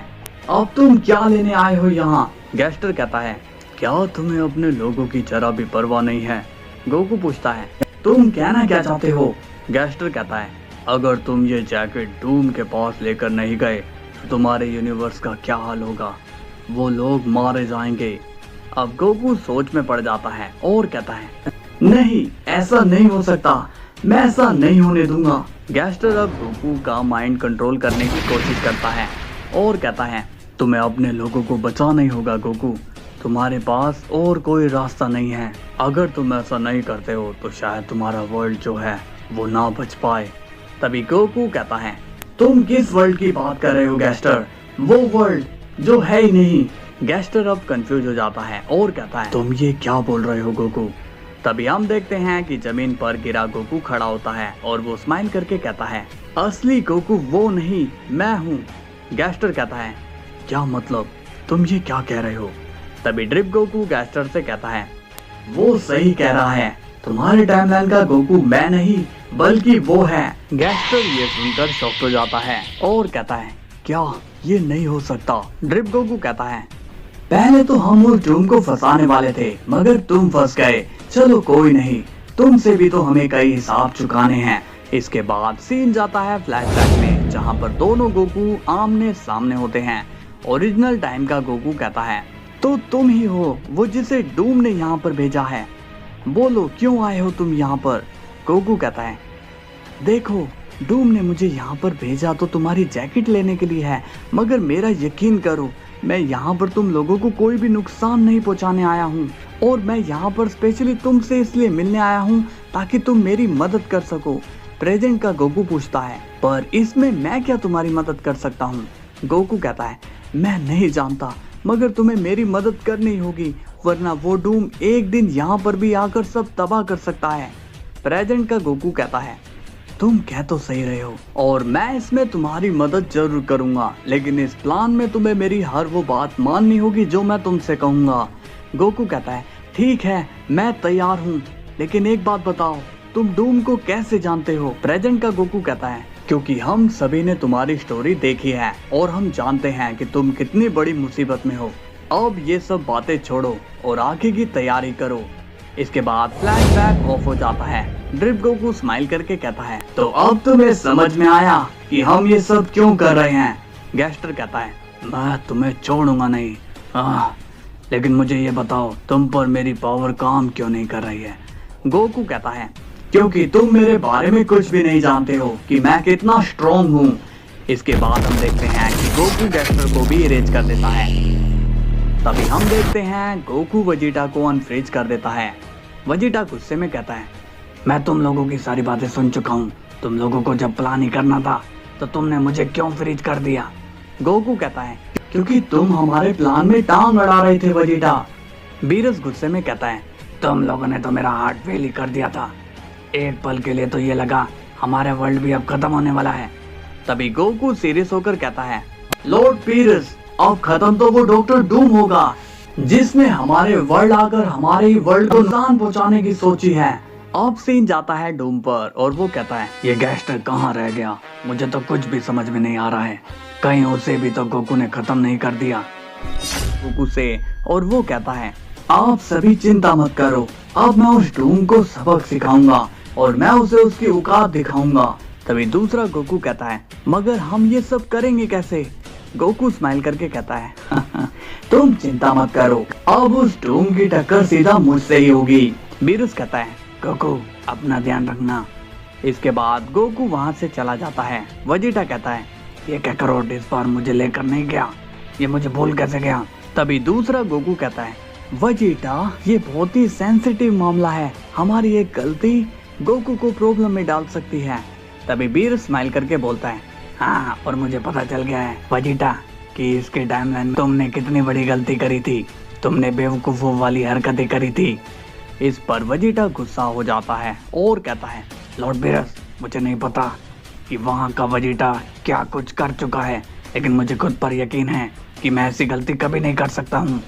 A: अब तुम क्या लेने आए हो यहाँ? गैस्टर कहता है, क्या तुम्हें अपने लोगों की जरा भी परवाह नहीं है? गोकू पूछता है, तुम कहना क्या चाहते हो? गैस्टर कहता है, अगर तुम ये जैकेट डूम के पास लेकर नहीं गए तो तुम्हारे यूनिवर्स का क्या हाल होगा? वो लोग मारे जाएंगे। अब गोकू सोच में पड़ जाता है और कहता है, नहीं, ऐसा नहीं हो सकता, मैं ऐसा नहीं होने दूंगा। गैस्टर अब गोकू का माइंड कंट्रोल करने की कोशिश करता है और कहता है, तुम्हें अपने लोगों को बचाना ही होगा गोकू, तुम्हारे पास और कोई रास्ता नहीं है। अगर तुम ऐसा नहीं करते हो तो शायद तुम्हारा वर्ल्ड जो है वो ना बच पाए। तभी गोकू कहता है, तुम किस वर्ल्ड की बात कर रहे हो गैस्टर, वो वर्ल्ड जो है ही नहीं। गैस्टर अब कंफ्यूज हो जाता है और कहता है, तुम ये क्या बोल रहे हो गोकू। तभी हम देखते हैं कि जमीन पर गिरा गोकू खड़ा होता है और वो स्माइल करके कहता है, असली गोकू वो नहीं, मैं हूँ। गैस्टर कहता है, क्या मतलब, तुम ये क्या कह रहे हो। तभी ड्रिप गोकू गैस्टर से कहता है, वो सही कह रहा है, तुम्हारे टाइमलाइन का गोकू मैं नहीं बल्कि वो है। गैस्टर ये सुनकर शॉक हो जाता है और कहता है, क्या ये नहीं हो सकता। ड्रिप गोकू कहता है, पहले तो हम उस डूम को फंसाने वाले थे मगर तुम फंस गए, चलो कोई नहीं, तुमसे भी तो हमें कई हिसाब चुकाने हैं। इसके बाद सीन जाता है फ्लैशबैक में, जहाँ पर दोनों गोकू आमने सामने होते हैं। ओरिजिनल टाइम का गोकू कहता है, तो तुम ही हो वो जिसे डूम ने यहाँ पर भेजा है, बोलो क्यों आए हो तुम यहाँ पर। गोकू कहता है, देखो डूम ने मुझे यहाँ पर भेजा तो तुम्हारी जैकेट लेने के लिए है, मगर मेरा यकीन करो मैं यहाँ पर तुम लोगों को कोई भी नुकसान नहीं पहुँचाने आया हूँ, और मैं यहाँ पर स्पेशली तुमसे इसलिए मिलने आया हूँ ताकि तुम मेरी मदद कर सको। प्रेजेंट का गोकू पूछता है, पर इसमें मैं क्या तुम्हारी मदद कर सकता हूँ। गोकू कहता है, मैं नहीं जानता मगर तुम्हें मेरी मदद करनी होगी, वरना वो डूम एक दिन यहाँ पर भी आकर सब तबाह कर सकता है। प्रेजेंट का गोकू कहता है, तुम कह तो सही रहे हो और मैं इसमें तुम्हारी मदद जरूर करूंगा, लेकिन इस प्लान में तुम्हें मेरी हर वो बात माननी होगी जो मैं तुमसे कहूंगा। गोकू कहता है, ठीक है मैं तैयार हूँ, लेकिन एक बात बताओ, तुम डूम को कैसे जानते हो। प्रेजेंट का गोकू कहता है, क्योंकि हम सभी ने तुम्हारी स्टोरी देखी है और हम जानते हैं कि तुम कितनी बड़ी मुसीबत में हो। अब ये सब बातें छोड़ो और आगे की तैयारी करो। इसके बाद फ्लैशबैक ऑफ हो जाता है। ड्रिप गोकू स्माइल करके कहता है, तो अब तुम्हें समझ में आया कि हम ये सब क्यों कर रहे हैं। गैस्टर कहता है, मैं तुम्हें छोड़ूंगा नहीं, लेकिन मुझे ये बताओ तुम पर मेरी पावर काम क्यों नहीं कर रही है। गोकू कहता है, क्योंकि तुम मेरे बारे में कुछ भी नहीं जानते हो कि मैं कितना स्ट्रॉन्ग हूँ। इसके बाद हम देखते हैं कि गोकू गैस्टर को भी इरेज कर देता है। तभी हम देखते हैं गोकू वेजिटा को अनफ्रीज कर देता है। वेजिटा गुस्से में कहता है, मैं तुम लोगों की सारी बातें सुन चुका हूँ, तुम लोगों को जब प्लान ही करना था तो तुमने मुझे क्यों फ्रीज कर दिया। गोकू कहता है, क्योंकि तुम हमारे प्लान में टांग अड़ा रहे थे वेजिटा। बीरस गुस्से में कहता है, तुम लोगों ने तो मेरा हार्ट फेल ही कर दिया था, एक पल के लिए तो ये लगा हमारा वर्ल्ड भी अब खत्म होने वाला है। तभी गोकू सीरियस होकर कहता है, लॉर्ड पीरस अब खत्म तो वो डॉक्टर डूम होगा जिसने हमारे वर्ल्ड आकर हमारे ही वर्ल्ड को नुकसान पहुंचाने की सोची है। अब सीन जाता है डूम पर और वो कहता है, ये गैस्टर कहाँ रह गया, मुझे तो कुछ भी समझ में नहीं आ रहा है, कहीं उसे भी तो गोकू ने खत्म नहीं कर दिया। गोकू से और वो कहता है, आप सभी चिंता मत करो, अब मैं उस डूम को सबक सिखाऊंगा और मैं उसे उसकी औकात दिखाऊंगा। तभी दूसरा गोकू कहता है, मगर हम ये सब करेंगे कैसे। गोकू स्माइल करके कहता है, तुम चिंता मत करो, अब उस डूम की टक्कर सीधा मुझसे ही होगी। बीरस कहता है, गोकू अपना ध्यान रखना। इसके बाद गोकू वहाँ से चला जाता है। वेजिटा कहता है, ये काकरोट इस बार मुझे लेकर नहीं गया, ये मुझे भूल कैसे गया। तभी दूसरा गोकू कहता है, वेजिटा ये बहुत ही सेंसिटिव मामला है, हमारी एक गलती गोकू को प्रॉब्लम में डाल सकती है। तभी बीर स्माइल करके बोलता है, हाँ और मुझे पता चल गया है वेजिटा कि इसके टाइमलाइन में तुमने कितनी बड़ी गलती करी थी, तुमने बेवकूफों वाली हरकतें करी थी। इस पर वेजिटा गुस्सा हो जाता है और कहता है, लॉर्ड बीरस मुझे नहीं पता कि वहाँ का वेजिटा क्या कुछ कर चुका है, लेकिन मुझे खुद पर यकीन है कि मैं ऐसी गलती कभी नहीं कर सकता हूँ।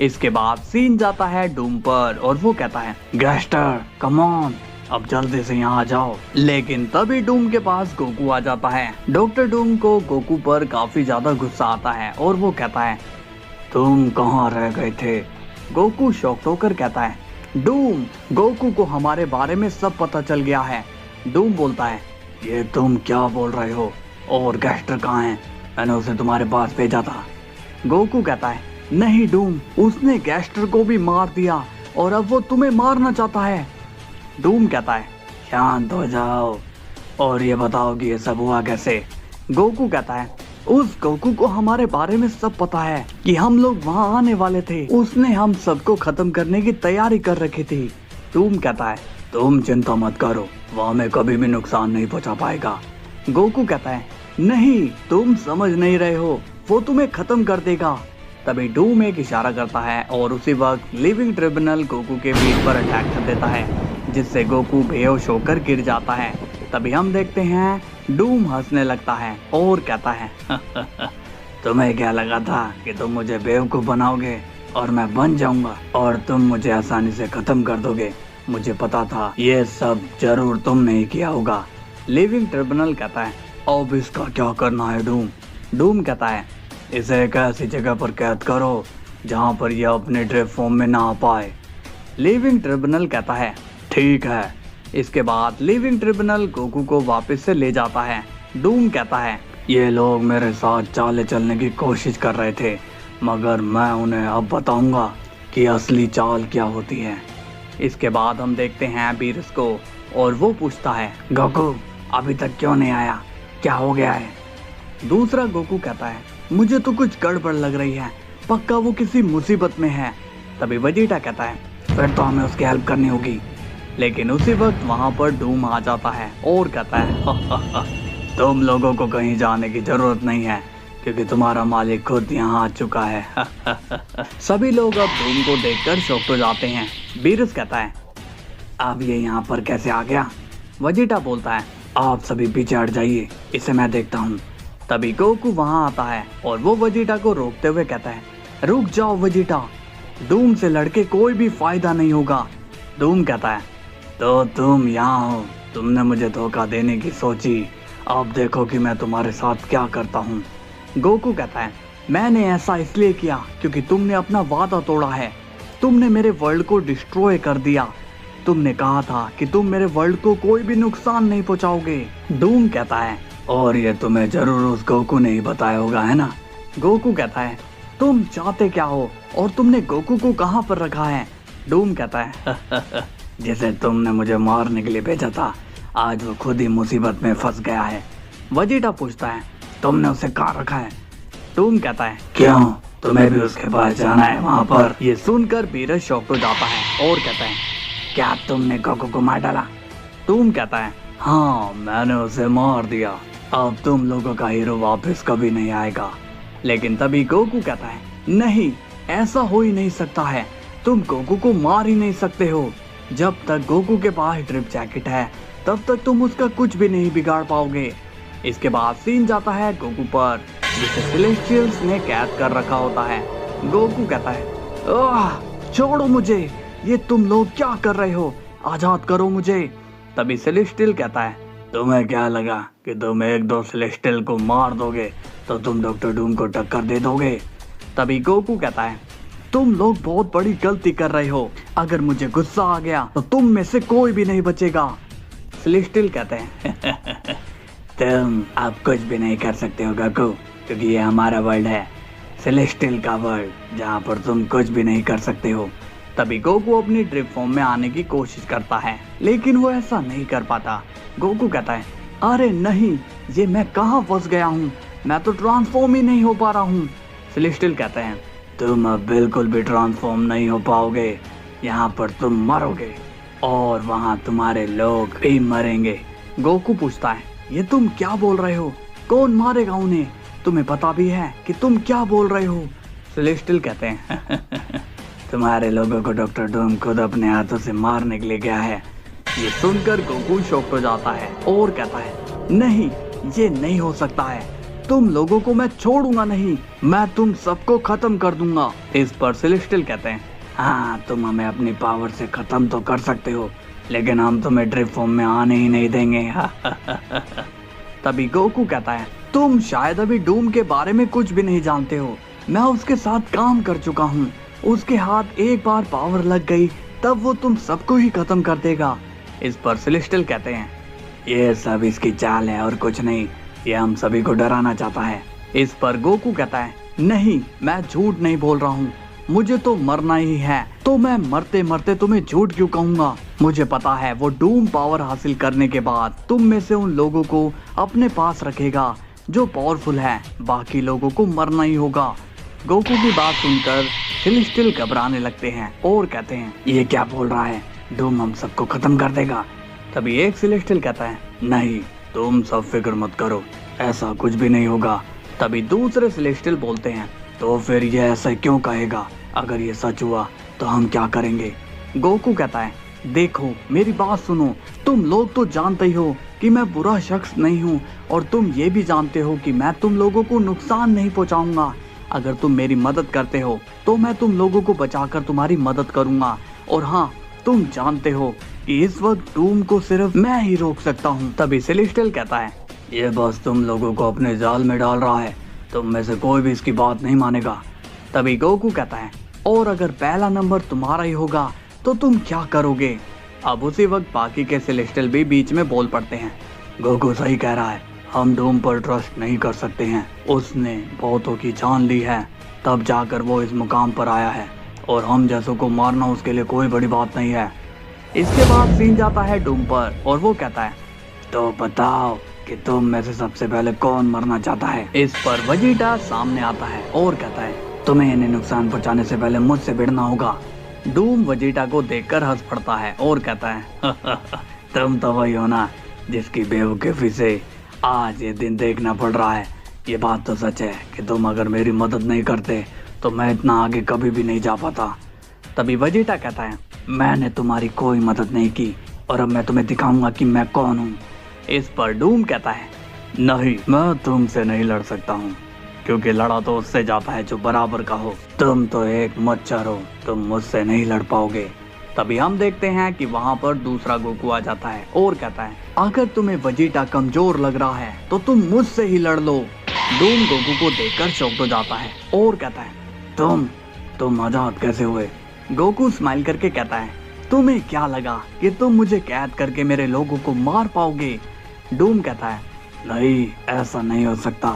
A: इसके बाद सीन जाता है डूम पर और वो कहता है, गैस्टर कम ऑन, अब जल्दी से यहाँ आ जाओ। लेकिन तभी डूम के पास गोकू आ जाता है। डॉक्टर डूम को गोकू पर काफी ज्यादा गुस्सा आता है और वो कहता है, तुम कहाँ रह गए थे। गोकू शॉक्ड होकर कहता है, डूम गोकू को हमारे बारे में सब पता चल गया है। डूम बोलता है, ये तुम क्या बोल रहे हो, और गैस्टर कहाँ है, मैंने उसे तुम्हारे पास भेजा था। गोकू कहता है, नहीं डूम, उसने गैस्टर को भी मार दिया और अब वो तुम्हें मारना चाहता है। डूम कहता है शांत हो जाओ और ये बताओ कि ये सब हुआ कैसे। गोकू कहता है उस गोकू को हमारे बारे में सब पता है कि हम लोग वहाँ आने वाले थे, उसने हम सबको खत्म करने की तैयारी कर रखी थी। डूम कहता है तुम चिंता मत करो, वो हमें कभी भी नुकसान नहीं पहुंचा पाएगा। गोकू कहता है नहीं, तुम समझ नहीं रहे हो, वो तुम्हें खत्म कर देगा। तभी डूम एक इशारा करता है और उसी वक्त लिविंग ट्रिब्यूनल गोकू के पीठ पर अटैक कर देता है, जिससे गोकू बेहोश होकर गिर जाता है। तभी हम देखते हैं डूम हंसने लगता है और कहता है तुम्हें क्या लगा था कि तुम मुझे बेवकूफ बनाओगे और मैं बन जाऊंगा और तुम मुझे आसानी से खत्म कर दोगे। मुझे पता था ये सब जरूर तुमने ही किया होगा। लिविंग ट्रिब्यूनल कहता है अब इसका क्या करना है डूम। डूम कहता है इसे एक ऐसी जगह पर कैद करो जहाँ पर यह अपने ड्रिफ्ट फॉर्म में ना आ पाए। लिविंग ट्रिब्यूनल कहता है ठीक है। इसके बाद लिविंग ट्रिब्यूनल गोकू को वापस से ले जाता है। डूम कहता है ये लोग मेरे साथ चाले चलने की कोशिश कर रहे थे, मगर मैं उन्हें अब बताऊंगा कि असली चाल क्या होती है। इसके बाद हम देखते हैं बीरस को और वो पूछता है गोकू अभी तक क्यों नहीं आया, क्या हो गया है। दूसरा गोकू कहता है मुझे तो कुछ गड़बड़ लग रही है, पक्का वो किसी मुसीबत में है। तभी वेजिटा कहता है फिर तो हमें उसकी हेल्प करनी होगी। लेकिन उसी वक्त वहाँ पर डूम आ जाता है और कहता है तुम लोगों को कहीं जाने की जरूरत नहीं है क्योंकि तुम्हारा मालिक खुद यहाँ आ चुका है। सभी लोग अब डूम को देखकर शॉक्ड हो जाते हैं। बीरस कहता है अब ये यहाँ पर कैसे आ गया। वेजिटा बोलता है आप सभी पीछे हट जाइए, इसे मैं देखता हूँ। तभी गोकू वहाँ आता है और वो वेजिटा को रोकते हुए कहता है रुक जाओ वेजिटा, डूम से लड़के कोई भी फायदा नहीं होगा। डूम कहता है तो तुम यहाँ हो, तुमने मुझे धोखा देने की सोची, अब देखो कि मैं तुम्हारे साथ क्या करता हूँ। गोकू कहता है मैंने ऐसा इसलिए किया क्योंकि तुमने अपना वादा तोड़ा है, तुमने मेरे वर्ल्ड को डिस्ट्रॉय कर दिया, तुमने कहा था कि तुम मेरे वर्ल्ड को कोई भी नुकसान नहीं पहुँचाओगे। डूम कहता है और ये तुम्हें जरूर उस गोकू ने ही बताया होगा है ना। गोकू कहता है तुम चाहते क्या हो और तुमने गोकू को कहाँ पर रखा है। डूम कहता है जिसे तुमने मुझे मारने के लिए भेजा था, आज वो खुद ही मुसीबत में फंस गया है। वेजिटा पूछता है तुमने उसे कहाँ रखा है। डूम कहता है क्यों, तुम्हें भी उसके पास जाना है वहाँ पर। ये सुनकर बीरस शॉक्ड हो जाता है और कहता है क्या तुमने गोकू को मार डाला। डूम कहता है हाँ मैंने उसे मार दिया, अब तुम लोगों का हीरो वापस कभी नहीं आएगा। लेकिन तभी गोकू कहता है नहीं, ऐसा हो ही नहीं सकता है, तुम गोकू को मार ही नहीं सकते हो। जब तक गोकू के पास ड्रिप जैकेट है तब तक तुम उसका कुछ भी नहीं बिगाड़ पाओगे। इसके बाद सीन जाता है गोकू पर, जिसे सेलेस्टियल्स ने कैद कर रखा होता है। गोकू कहता है छोड़ो मुझे, ये तुम लोग क्या कर रहे हो, आजाद करो मुझे। तभी सेलेस्टियल कहता है तुम्हें क्या लगा कि तुम एक दो सेलेस्टियल को मार दोगे तो तुम डॉक्टर डूम को टक्कर दे दोगे। तभी गोकू कहता है तुम लोग बहुत बड़ी गलती कर रहे हो, अगर मुझे गुस्सा आ गया तो तुम में से कोई भी नहीं बचेगा। सेलेस्टियल कहते हैं तुम अब कुछ भी नहीं कर सकते हो गोकू, क्योंकि ये हमारा वर्ल्ड है, सेलेस्टियल का वर्ल्ड, जहाँ पर तुम कुछ भी नहीं कर सकते हो। तभी गोकू अपनी ड्रिप फॉर्म में आने की कोशिश करता है, लेकिन वो ऐसा नहीं कर पाता। गोकू कहता है अरे नहीं, ये मैं कहाँ फंस गया हूँ, मैं तो ट्रांसफॉर्म ही नहीं हो पा रहा हूँ। सेलेस्टियल कहते हैं तुम अब बिल्कुल भी ट्रांसफॉर्म नहीं हो पाओगे, यहाँ पर तुम मरोगे और वहाँ तुम्हारे लोग भी मरेंगे। गोकू पूछता है ये तुम क्या बोल रहे हो, कौन मारेगा उन्हें, तुम्हें पता भी है कि तुम क्या बोल रहे हो। सेलेस्टियल कहते हैं तुम्हारे लोगों को डॉक्टर डूम खुद अपने हाथों से मारने के लिए गया है। ये सुनकर गोकू शॉक्ड हो जाता है और कहता है नहीं, ये नहीं हो सकता है, तुम लोगों को मैं छोड़ूंगा नहीं, मैं तुम सबको खत्म कर दूंगा। इस पर सेलेस्टियल कहते हैं हाँ तुम हमें अपनी पावर से खत्म तो कर सकते हो, लेकिन हम तुम्हें ड्रिप फॉर्म में आने ही नहीं देंगे। तभी गोकू कहता है तुम शायद अभी डूम के बारे में कुछ भी नहीं जानते हो, मैं उसके साथ काम कर चुका हूँ, उसके हाथ एक बार पावर लग गई तब वो तुम सबको ही खत्म कर देगा। इस पर सेलेस्टियल कहते हैं ये सब इसकी चाल है और कुछ नहीं, ये हम सभी को डराना चाहता है। इस पर गोकू कहता है नहीं, मैं झूठ नहीं बोल रहा हूँ, मुझे तो मरना ही है, तो मैं मरते मरते तुम्हें झूठ क्यों कहूँगा। मुझे पता है वो डूम पावर हासिल करने के बाद तुम में से उन लोगों को अपने पास रखेगा जो पावरफुल है, बाकी लोगों को मरना ही होगा। गोकू की बात सुनकर सेलेस्टियल घबराने लगते हैं और कहते हैं ये क्या बोल रहा है, डूम हम सबको खत्म कर देगा। तभी एक सेलेस्टियल कहता है नहीं, तुम सब फिक्र मत करो, ऐसा कुछ भी नहीं होगा। तभी दूसरे सेलेस्टियल बोलते हैं तो फिर ये ऐसा क्यों कहेगा, अगर ये सच हुआ तो हम क्या करेंगे। गोकू कहता है देखो मेरी बात सुनो, तुम लोग तो जानते ही हो कि मैं बुरा शख्स नहीं हूँ, और तुम ये भी जानते हो कि मैं तुम लोगों को नुकसान नहीं पहुँचाऊंगा। अगर तुम मेरी मदद करते हो तो मैं तुम लोगों को बचाकर तुम्हारी मदद करूंगा, और हाँ तुम जानते हो कि इस वक्त डूम को सिर्फ मैं ही रोक सकता हूँ। तभी सेलेस्टियल कहता है ये बस तुम लोगों को अपने जाल में डाल रहा है, तुम में से कोई भी इसकी बात नहीं मानेगा। तभी गोकू कहता है और अगर पहला नंबर तुम्हारा ही होगा तो तुम क्या करोगे। अब उसी वक्त बाकी के सेलेस्टियल भी बीच में बोल पड़ते हैं गोकू सही कह रहा है, हम डूम पर ट्रस्ट नहीं कर सकते हैं, उसने बहुतों की जान ली है तब जाकर वो इस मुकाम पर आया है, और हम जैसों को मारना उसके लिए कोई बड़ी बात नहीं है। इसके बाद सीन जाता है डूम पर और वो कहता है तो बताओ कि तुम में से सबसे पहले कौन मरना चाहता है। इस पर वेजिटा सामने आता है और कहता है तुम्हें इन्हें नुकसान पहुंचाने से पहले मुझसे भिड़ना होगा। डूम वेजिटा को देखकर हंस पड़ता है और कहता है तुम तो वही हो ना जिसकी बेवकूफी से आज ये दिन देखना पड़ रहा है। ये बात तो सच है कि तुम अगर मेरी मदद नहीं करते तो मैं इतना आगे कभी भी नहीं जा पाता। तभी वेजिटा कहता है मैंने तुम्हारी कोई मदद नहीं की और अब मैं तुम्हें दिखाऊंगा कि मैं कौन हूँ। इस पर डूम कहता है नहीं, मैं तुमसे नहीं लड़ सकता हूँ, क्योंकि लड़ा तो उससे जाता है जो बराबर का हो। तुम तो एक मच्छर हो, तुम मुझसे नहीं लड़ पाओगे। तभी हम देखते हैं कि वहाँ पर दूसरा गोकू आ जाता है और कहता है अगर तुम्हें वेजिटा कमजोर लग रहा है तो तुम मुझसे ही लड़ लो। डूम गोकू को देखकर चौंक हो जाता है और कहता है तुम आजाद कैसे हुए। गोकू स्माइल करके कहता है तुम्हें क्या लगा कि तुम मुझे कैद करके मेरे लोगों को मार पाओगे। डूम कहता है नहीं, ऐसा नहीं हो सकता,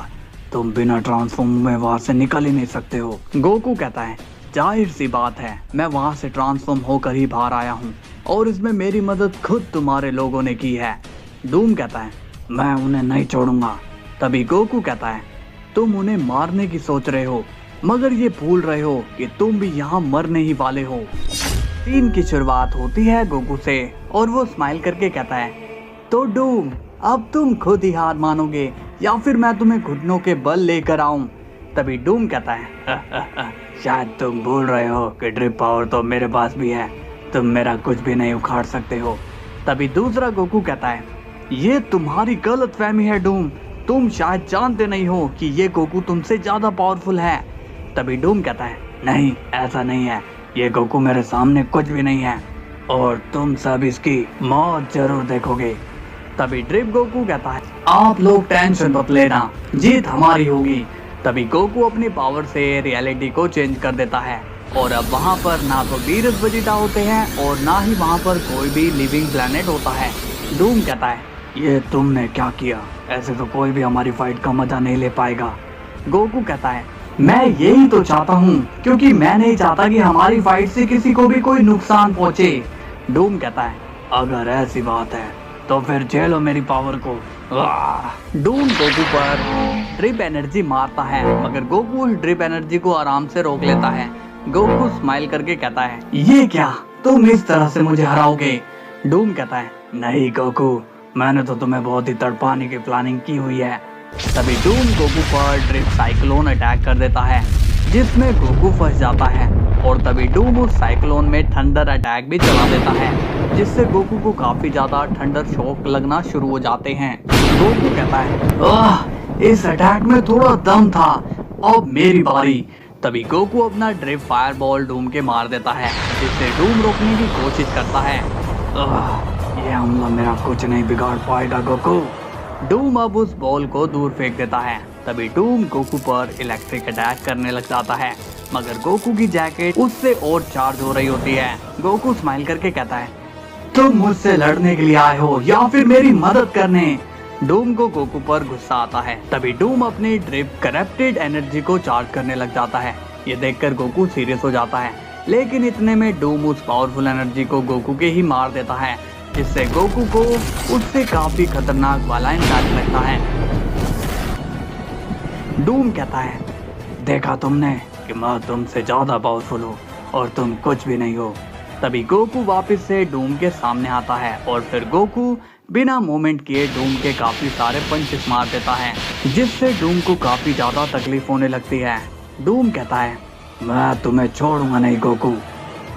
A: तुम बिना ट्रांसफॉर्म में वहां से निकल ही नहीं सकते हो। गोकू कहता है जाहिर सी बात है, मैं वहां से ट्रांसफॉर्म होकर ही बाहर आया हूँ और इसमें मेरी मदद खुद तुम्हारे लोगों ने की है। डूम कहता है मैं उन्हें नहीं छोड़ूंगा। तभी गोकू कहता है तुम उन्हें मारने की सोच रहे हो, मगर ये भूल रहे हो कि तुम भी यहाँ मरने ही वाले हो। सीन की शुरुआत होती है गोकू से और वो स्माइल करके कहता है तो डूम अब तुम खुद ही हार मानोगे या फिर मैं तुम्हें घुटनों के बल लेकर आऊं। तभी डूम कहता है शायद तुम भूल रहे हो कि ड्रिप पावर तो मेरे पास भी है, तुम मेरा कुछ भी नहीं उखाड़ सकते हो। तभी दूसरा गोकू कहता है ये तुम्हारी गलत फहमी है डूम, तुम शायद जानते नहीं हो कि ये गोकू तुमसे ज्यादा पावरफुल है। तभी डूम कहता है नहीं, ऐसा नहीं है, ये गोकू मेरे सामने कुछ भी नहीं है और तुम सब इसकी मौत जरूर देखोगे। तभी ड्रिप गोकू कहता है आप लोग टेंशन मत लेना, जीत हमारी होगी। तभी गोकू अपनी पावर से रियलिटी को चेंज कर देता है और अब वहाँ पर ना तो वीरस वेजिटा होते हैं और ना ही वहाँ पर कोई भी लिविंग प्लेनेट होता है। डूम कहता है ये तुमने क्या किया, ऐसे तो कोई भी हमारी फाइट का मजा नहीं ले पाएगा। गोकू कहता है मैं यही तो चाहता हूँ, क्योंकि मैं नहीं चाहता कि हमारी फाइट से किसी को भी कोई नुकसान पहुँचे। डूम कहता है अगर ऐसी बात है तो फिर झेलो मेरी पावर को। डूम गोकू पर ड्रिप एनर्जी मारता है, मगर गोकू उस ड्रिप एनर्जी को आराम से रोक लेता है। गोकू स्माइल करके कहता है ये क्या, तुम इस तरह से मुझे हराओगे। डूम कहता है नहीं गोकू, मैंने तो तुम्हें बहुत ही तड़पाने की प्लानिंग की हुई है। तभी डूम गोकू पर ड्रिप साइक्लोन अटैक कर देता है जिसमें गोकू फंस जाता है और तभी डूम उस साइक्लोन में थंडर अटैक भी चला देता है जिससे गोकू को काफी ज्यादा थंडर शॉक लगना शुरू हो जाते हैं। गोकू कहता है इस अटैक में थोड़ा दम था, अब मेरी बारी। तभी गोकू अपना ड्रिप फायरबॉल डूम के मार देता है जिससे डूम रोकने की कोशिश करता है। ये हमला मेरा कुछ नहीं बिगाड़ पाएगा गोकू। डूम अब उस बॉल को दूर फेंक देता है। तभी डूम गोकू पर इलेक्ट्रिक अटैक करने लग जाता है, मगर गोकू की जैकेट उससे और चार्ज हो रही होती है। गोकू स्माइल करके कहता है तुम मुझसे लड़ने के लिए आए हो या फिर मेरी मदद करने। डूम को गोकू पर गुस्सा आता है। तभी डूम अपनी ड्रिप करप्टेड एनर्जी को चार्ज करने लग जाता है। ये देखकर गोकू सीरियस हो जाता है, लेकिन इतने में डूम उस पावरफुल एनर्जी को गोकू के ही मार देता है, जिससे गोकू को उससे काफी खतरनाक वाला इम्पैक्ट लगता है। डूम कहता है, देखा तुमने कि मैं तुमसे ज्यादा पावरफुल हूँ और तुम कुछ भी नहीं हो। तभी गोकू वापस से डूम के सामने आता है और फिर गोकू बिना मूवमेंट किए डूम के काफी सारे पंचेस मार देता है, जिससे डूम को काफी ज्यादा तकलीफ होने लगती है। डूम कहता है, मैं तुम्हें छोड़ूंगा नहीं गोकू।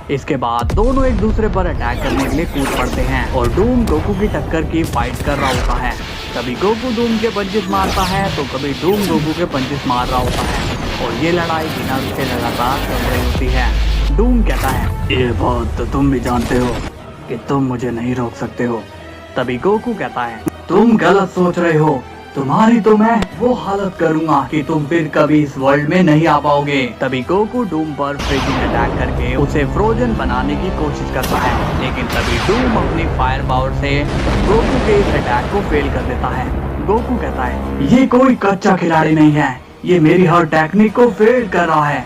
A: इसके बाद दोनों एक दूसरे पर अटैक करने के लिए कूद पड़ते हैं और डूम गोकू की टक्कर की फाइट कर रहा होता है। कभी गोकू डूम के पंचेस मारता है तो कभी डूम गोकू के पंचेस मार रहा होता है और ये लड़ाई बिना रुके लगातार चल रही होती है। डूम कहता है, ये बात तो तुम भी जानते हो कि तुम मुझे नहीं रोक सकते हो। तभी गोकू कहता है, तुम गलत सोच रहे हो, तुम्हारी तो मैं वो हालत करूंगा कि तुम फिर कभी इस वर्ल्ड में नहीं आ पाओगे। तभी गोकू डूम पर फ्रीजिंग अटैक करके उसे फ्रोजन बनाने की कोशिश करता है, लेकिन तभी डूम अपनी फायर पावर से गोकू के इस अटैक को फेल कर देता है। गोकू कहता है, ये कोई कच्चा खिलाड़ी नहीं है, ये मेरी हर टेक्निक को फेल कर रहा है।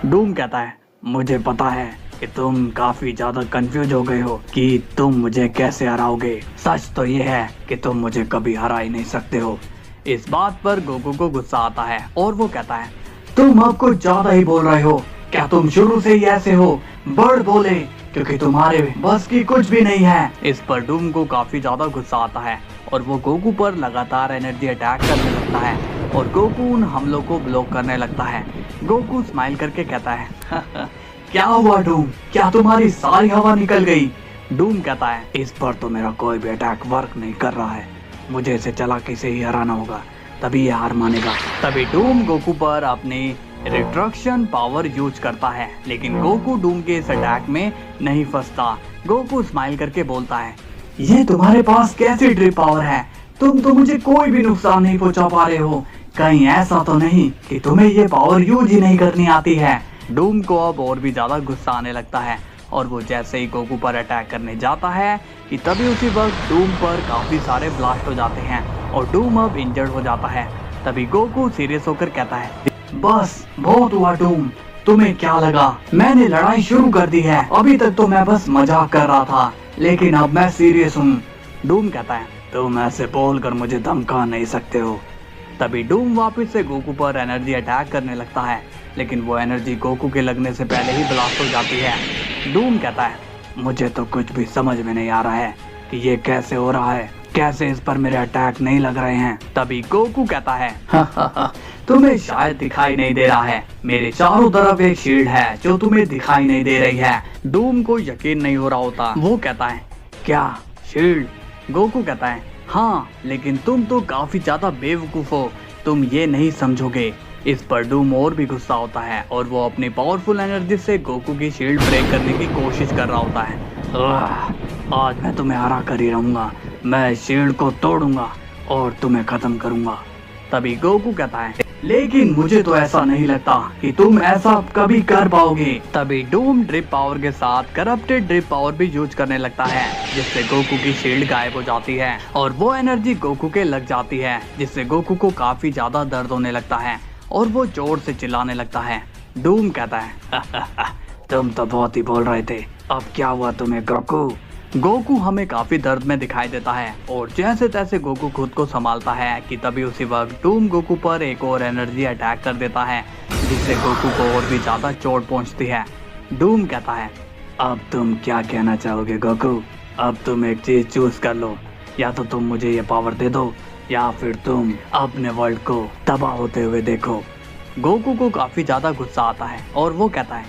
A: डूम कहता है, मुझे पता है कि तुम काफी ज्यादा कंफ्यूज हो गए हो कि तुम मुझे कैसे हराओगे। सच तो ये है कि तुम मुझे कभी हरा ही नहीं सकते हो। इस बात पर गोकू को गुस्सा आता है और वो कहता है, तुम अब कुछ ज्यादा ही बोल रहे हो, क्या तुम शुरू से ही ऐसे हो? बर्ड बोले, क्योंकि तुम्हारे बस की कुछ भी नहीं है। इस पर डूम को काफी ज्यादा गुस्सा आता है और वो गोकू पर लगातार एनर्जी अटैक करने लगता है और गोकू उन हमलों को ब्लॉक करने लगता है। गोकू स्माइल करके कहता है, क्या हुआ डूम, क्या तुम्हारी सारी हवा निकल गई? डूम कहता है, इस पर तो मेरा कोई भी अटैक वर्क नहीं कर रहा है, मुझे इसे चालाकी से ही हराना होगा, तभी ये हार मानेगा। तभी डूम गोकू पर अपनी रिट्रैक्शन पावर यूज करता है, लेकिन गोकू डूम के इस अटैक में नहीं फंसता। गोकू स्माइल करके बोलता है, ये तुम्हारे पास कैसी ड्रिप पावर है? तुम तो मुझे कोई भी नुकसान नहीं पहुंचा पा रहे हो, कहीं ऐसा तो नहीं कि तुम्हें ये पावर यूज ही नहीं करनी आती है? डूम को अब और भी ज्यादा गुस्सा आने लगता है और वो जैसे ही गोकू पर अटैक करने जाता है कि तभी उसी वक्त डूम पर काफी सारे ब्लास्ट हो जाते हैं और डूम अब इंजर्ड हो जाता है। तभी गोकू सीरियस होकर कहता है, बस बहुत हुआ डूम, तुम्हें क्या लगा मैंने लड़ाई शुरू कर दी है? अभी तक तो मैं बस मजाक कर रहा था, लेकिन अब मैं सीरियस हूँ। डूम कहता है, तुम ऐसे बोलकर मुझे धमका नहीं सकते हो। तभी डूम वापस से गोकू पर एनर्जी अटैक करने लगता है, लेकिन वो एनर्जी गोकू के लगने से पहले ही ब्लास्ट हो जाती है। डूम कहता है, मुझे तो कुछ भी समझ में नहीं आ रहा है कि ये कैसे हो रहा है, कैसे इस पर मेरे अटैक नहीं लग रहे हैं। तभी गोकू कहता है, तुम्हें शायद दिखाई नहीं दे रहा है, मेरे चारों तरफ एक शील्ड है जो तुम्हें दिखाई नहीं दे रही है। डूम को यकीन नहीं हो रहा होता, वो कहता है, क्या शील्ड? गोकू कहता है, हाँ, लेकिन तुम तो काफी ज्यादा बेवकूफ हो, तुम ये नहीं समझोगे। इस पर डूम और भी गुस्सा होता है और वो अपनी पावरफुल एनर्जी से गोकू की शील्ड ब्रेक करने की कोशिश कर रहा होता है। आज मैं तुम्हें हरा कर ही रहूंगा, मैं शील्ड को तोड़ूंगा और तुम्हें खत्म करूंगा। तभी गोकू कहता है, लेकिन मुझे तो ऐसा नहीं लगता कि तुम ऐसा कभी कर पाओगे। तभी डूम ड्रिप पावर के साथ करप्टेड ड्रिप पावर भी यूज करने लगता है, जिससे गोकू की शील्ड गायब हो जाती है और वो एनर्जी गोकू के लग जाती है, जिससे गोकू को काफी ज्यादा दर्द होने लगता है और वो जोर से चिल्लाने लगता है। डूम कहता है, तुम तो बहुत ही बोल रहे थे, अब क्या हुआ तुम्हें गोकू? गोकू हमें काफी दर्द में दिखाई देता है और जैसे तैसे गोकू खुद को संभालता है कि तभी उसी वक्त डूम गोकू पर एक और एनर्जी अटैक कर देता है, जिससे गोकू को और भी ज्यादा चोट पहुंचती है। डूम कहता है, अब तुम क्या कहना चाहोगे गोकू? अब तुम एक चीज चूज कर लो, या तो तुम मुझे ये पावर दे दो या फिर तुम अपने वर्ल्ड को तबाह होते हुए देखो। गोकू को काफी ज्यादा गुस्सा आता है और वो कहता है,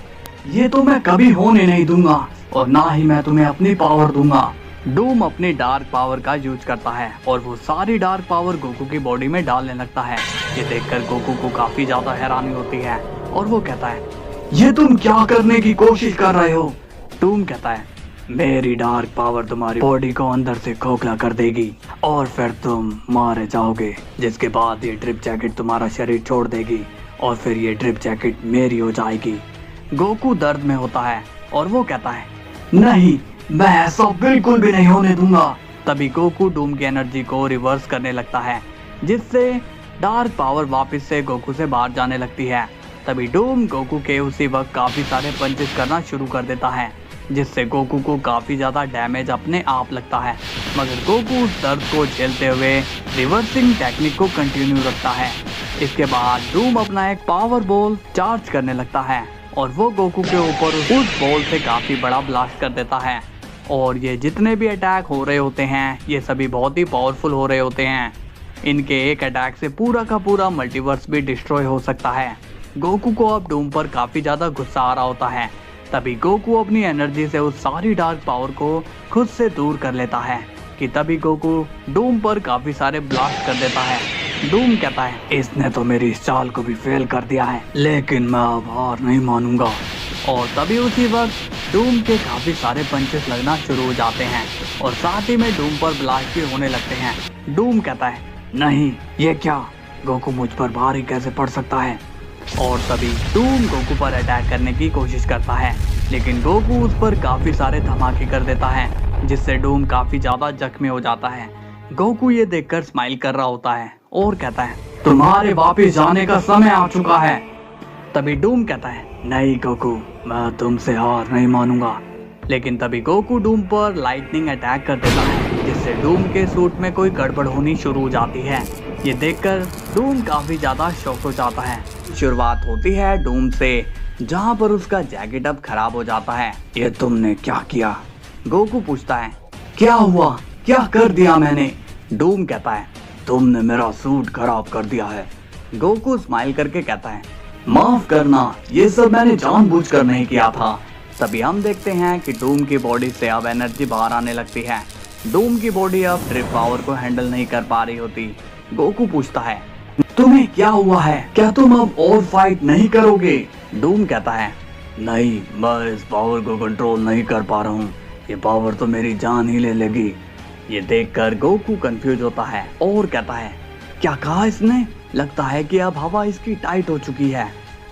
A: ये तो मैं कभी होने नहीं दूंगा और ना ही मैं तुम्हें अपनी पावर दूंगा। डूम अपनी डार्क पावर का यूज करता है और वो सारी डार्क पावर गोकू की बॉडी में डालने लगता है। ये देखकर गोकू को काफी ज्यादा हैरानी होती है और वो कहता है, ये तुम क्या करने की कोशिश कर रहे हो? डूम कहता है, मेरी डार्क पावर तुम्हारी बॉडी को अंदर से खोखला कर देगी और फिर तुम मारे जाओगे, जिसके बाद ये ड्रिप जैकेट तुम्हारा शरीर छोड़ देगी और फिर ये ड्रिप जैकेट मेरी हो जाएगी। गोकू दर्द में होता है और वो कहता है, नहीं, मैं ऐसा बिल्कुल भी नहीं होने दूंगा। तभी गोकू डूम की एनर्जी को रिवर्स करने लगता है, जिससे डार्क पावर वापस से गोकू से बाहर जाने लगती है तभी डूम गोकू के उसी वक्त काफी सारे पंचेस करना शुरू कर देता है, जिससे गोकू को काफी ज्यादा डैमेज अपने आप लगता है। मगर गोकू उस दर्द को झेलते हुए रिवर्सिंग टेक्निक को कंटिन्यू रखता है। इसके बाद डूम अपना एक पावर बॉल चार्ज करने लगता है और वो गोकू के ऊपर उस बॉल से काफी बड़ा ब्लास्ट कर देता है। और ये जितने भी अटैक हो रहे होते हैं ये सभी बहुत ही पावरफुल हो रहे होते हैं। इनके एक अटैक से पूरा का पूरा मल्टीवर्स भी डिस्ट्रॉय हो सकता है। गोकू को अब डूम पर काफी ज्यादा गुस्सा आ रहा होता है। तभी गोकू अपनी एनर्जी से उस सारी डार्क पावर को खुद से दूर कर लेता है कि तभी गोकू डूम पर काफी सारे ब्लास्ट कर देता है। डूम कहता है, इसने तो मेरी इस चाल को भी फेल कर दिया है, लेकिन मैं अब हार नहीं मानूंगा। और तभी उसी वक्त डूम के काफी सारे पंचेस लगना शुरू हो जाते हैं और साथ ही में डूम पर ब्लास्ट भी होने लगते हैं। डूम कहता है, नहीं ये क्या, गोकू मुझ पर भारी कैसे पड़ सकता है। और तभी डूम गोकू पर अटैक करने की कोशिश करता है, लेकिन गोकू उस पर काफी सारे धमाके कर देता है, जिससे डूम काफी ज्यादा जख्मी हो जाता है। गोकू ये देखकर स्माइल कर रहा होता है और कहता है, तुम्हारे वापस जाने का समय आ चुका है। तभी डूम कहता है, नहीं गोकू, मैं तुमसे हार नहीं मानूंगा। लेकिन तभी गोकू डूम पर लाइटनिंग अटैक कर देता है, जिससे डूम के सूट में कोई गड़बड़ होनी शुरू हो जाती है। ये देखकर डूम काफी ज्यादा शॉक हो जाता है। शुरुआत होती है डूम से, जहाँ पर उसका जैकेट अब खराब हो जाता है। ये तुमने क्या किया? गोकू पूछता है, क्या हुआ, क्या कर दिया मैंने? डूम कहता है, तुमने मेरा सूट खराब कर दिया है। गोकू स्माइल करके कहता है, माफ करना, ये सब मैंने जानबूझकर नहीं किया था। तभी हम देखते हैं कि डूम की बॉडी से अब एनर्जी बाहर आने लगती है। डूम की बॉडी अब ट्रिप पावर को हैंडल नहीं कर पा रही होती। गोकू पूछता है, तुम्हें क्या हुआ है, क्या तुम अब और फाइट नहीं करोगे? डूम कहता है, नहीं, मैं इस पावर को कंट्रोल नहीं कर पा रहा हूँ, ये पावर तो मेरी जान ही ले लेगी। ये देखकर गोकू कंफ्यूज होता है और कहता है, क्या कहा इसने? लगता है कि अब हवा इसकी टाइट हो चुकी है।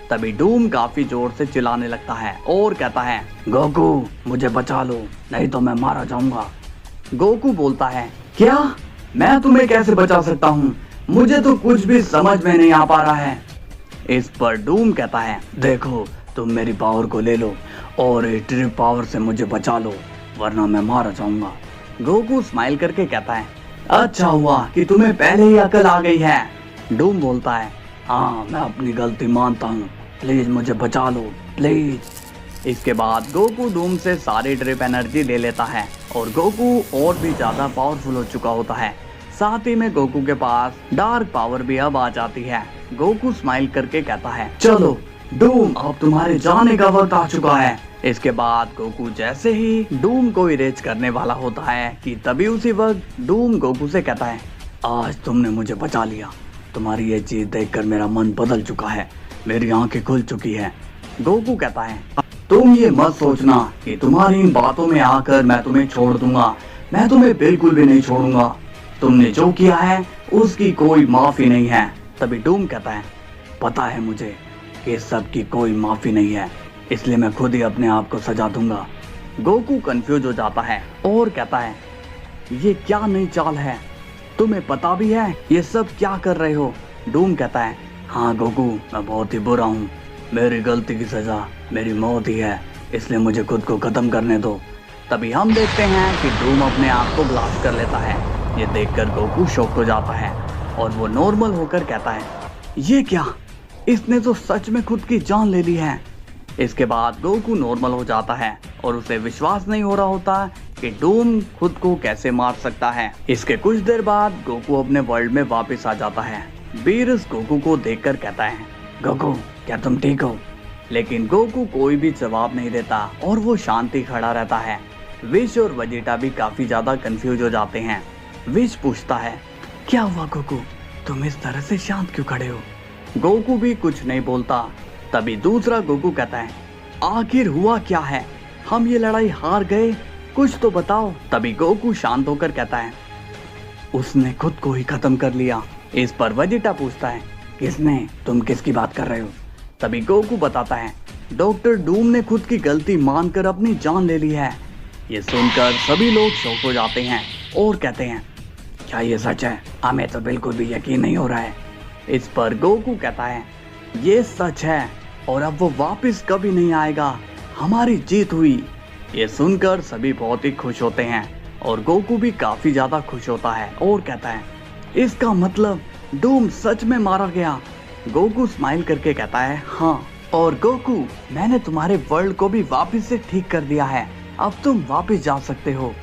A: तभी डूम काफी जोर से चिल्लाने लगता है और कहता है, गोकू मुझे बचा लो, नहीं तो मैं मारा जाऊंगा। गोकू बोलता है, क्या, मैं तुम्हें कैसे बचा सकता हूँ? मुझे तो कुछ भी समझ में नहीं आ पा रहा है। इस पर डूम कहता है, देखो तुम मेरी पावर को ले लो और इस ट्रिप पावर से मुझे बचा लो, वरना मैं मारा जाऊंगा। गोकू स्माइल करके कहता है, अच्छा हुआ कि तुम्हें पहले ही अकल आ गई है। डूम बोलता है, हाँ मैं अपनी गलती मानता हूँ, प्लीज मुझे बचा लो प्लीज। इसके बाद गोकू डूम से सारी ड्रिप एनर्जी ले लेता है और गोकू और भी ज्यादा पावरफुल हो चुका होता है। साथ ही में गोकू के पास डार्क पावर भी अब आ जाती है। गोकू स्माइल करके कहता है, चलो डूम, अब तुम्हारे जाने का वक्त आ चुका है। इसके बाद गोकू जैसे ही डूम को इरेज करने वाला होता है कि तभी उसी वक्त डूम गोकू से कहता है, आज तुमने मुझे बचा लिया, तुम्हारी ये चीज देखकर मेरा मन बदल चुका है, मेरी आंखें खुल चुकी है। गोकू कहता है, तुम ये मत सोचना कि तुम्हारी इन बातों में आकर मैं तुम्हें छोड़ दूंगा, मैं तुम्हें बिल्कुल भी नहीं छोड़ूंगा। तुमने जो किया है उसकी कोई माफी नहीं है। तभी डूम कहता है, पता है मुझे कि इस सब की कोई माफी नहीं है, इसलिए मैं खुद ही अपने आप को सजा दूंगा। गोकू कंफ्यूज हो जाता है और कहता है, ये क्या नई चाल है, तुम्हें पता भी है ये सब क्या कर रहे हो? डूम कहता है, हाँ गोकू, मैं बहुत ही बुरा हूँ, मेरी गलती की सजा मेरी मौत ही है, इसलिए मुझे खुद को खत्म करने दो। तभी हम देखते हैं कि डूम अपने आप को ब्लास्ट कर लेता है। ये देखकर गोकू शॉक हो जाता है और वो नॉर्मल होकर कहता है, ये क्या, इसने तो सच में खुद की जान ले ली है। इसके बाद गोकू नॉर्मल हो जाता है और उसे विश्वास नहीं हो रहा होता कि डूम खुद को कैसे मार सकता है। इसके कुछ देर बाद गोकू अपने वर्ल्ड में वापस आ जाता है। बीरस गोकू को देखकर कहता है, गोकू क्या तुम ठीक हो? लेकिन गोकू कोई भी जवाब नहीं देता और वो शांति खड़ा रहता है। विश और वेजिटा भी काफी ज्यादा कंफ्यूज हो जाते हैं। विश पूछता है, क्या हुआ गोकू, तुम इस तरह से शांत क्यों खड़े हो? गोकू भी कुछ नहीं बोलता। तभी दूसरा गोकू कहता है, आखिर हुआ क्या है, हम ये लड़ाई हार गए, कुछ तो बताओ। तभी गोकू शांत होकर कहता है, उसने खुद को ही खत्म कर लिया। इस पर वेजिटा पूछता है, किसने, तुम किसकी बात कर रहे हो? तभी गोकू बताता है, डॉक्टर डूम ने खुद की गलती मानकर अपनी जान ले ली है। ये सुनकर सभी लोग शॉक हो जाते हैं और कहते हैं, क्या ये सच है? हमें तो बिल्कुल भी यकीन नहीं हो रहा है। इस पर गोकू कहता है, ये सच है, और अब वो वापस कभी नहीं आएगा। हमारी जीत हुई। ये सुनकर सभी बहुत ही खुश होते हैं और गोकू भी काफी ज्यादा खुश होता है और कहता है इसका मतलब डूम सच में मारा गया। गोकू स्माइल करके कहता है हाँ, और गोकू मैंने तुम्हारे वर्ल्ड को भी वापस से ठीक कर दिया है, अब तुम वापस जा सकते हो।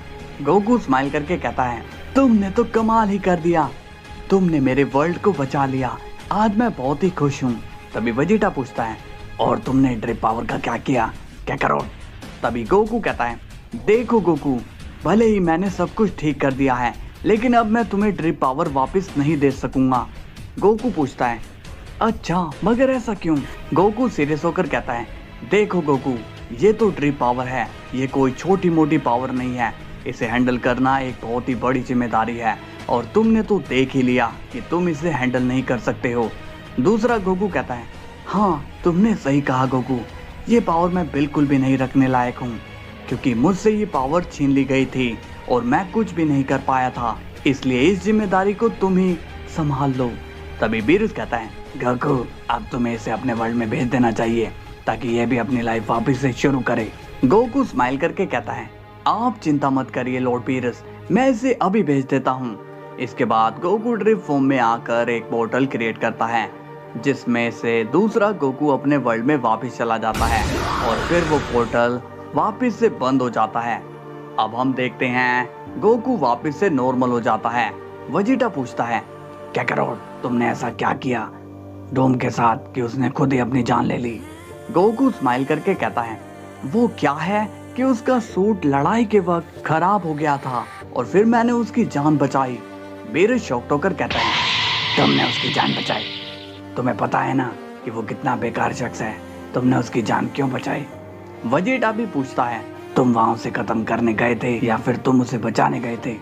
A: गोकू स्माइल करके कहता है तुमने तो कमाल ही कर दिया, तुमने मेरे वर्ल्ड को बचा लिया, आज मैं बहुत ही खुश हूँ। तभी वेजिटा पूछता है और तुमने ड्रिप पावर का क्या किया, क्या करो? तभी गोकू कहता है देखो गोकू, भले ही मैंने सब कुछ ठीक कर दिया है, लेकिन अब मैं तुम्हें ड्रिप पावर वापस नहीं दे सकूंगा। गोकू पूछता है अच्छा, मगर ऐसा क्यों? गोकू सीरियस होकर कहता है देखो गोकू, ये तो ड्रिप पावर है, ये कोई छोटी मोटी पावर नहीं है, इसे हैंडल करना एक बहुत ही बड़ी जिम्मेदारी है और तुमने तो देख ही लिया कि तुम इसे हैंडल नहीं कर सकते हो। दूसरा गोकू कहता है हाँ, तुमने सही कहा गोकू, ये पावर मैं बिल्कुल भी नहीं रखने लायक हूँ, क्योंकि मुझसे ये पावर छीन ली गई थी और मैं कुछ भी नहीं कर पाया था, इसलिए इस जिम्मेदारी को तुम ही संभाल लो। तभी बीरुस कहता है गोकू, अब तुम्हें इसे अपने वर्ल्ड में भेज देना चाहिए ताकि ये भी अपनी लाइफ वापस से शुरू करे। गोकू स्माइल करके कहता है आप चिंता मत करिए लॉर्ड बीरुस, मैं इसे अभी भेज देता हूँ। इसके बाद गोकू ड्रिप फॉर्म में आकर एक पोर्टल क्रिएट करता है, जिसमें से दूसरा गोकू अपने वर्ल्ड में वापस चला जाता है और फिर वो पोर्टल वापस से बंद हो जाता है। अब हम देखते हैं गोकू वापस से नॉर्मल हो जाता है। वेजिटा पूछता है क्या करो, तुमने ऐसा क्या किया डोम के साथ कि उसने खुद ही अपनी जान ले ली? गोकू स्माइल करके कहता है वो क्या है कि उसका सूट लड़ाई के वक्त खराब हो गया था और फिर मैंने उसकी जान बचाई। बीरुस शॉक्ड होकर कहता है तुमने उसकी जान बचाई? तुम्हें पता है ना कि वो कितना बेकार शख्स है, तुमने उसकी जान क्यों बचाई? वेजिटा भी पूछता है तुम वहां उसे खत्म करने गए थे या फिर तुम उसे बचाने गए थे?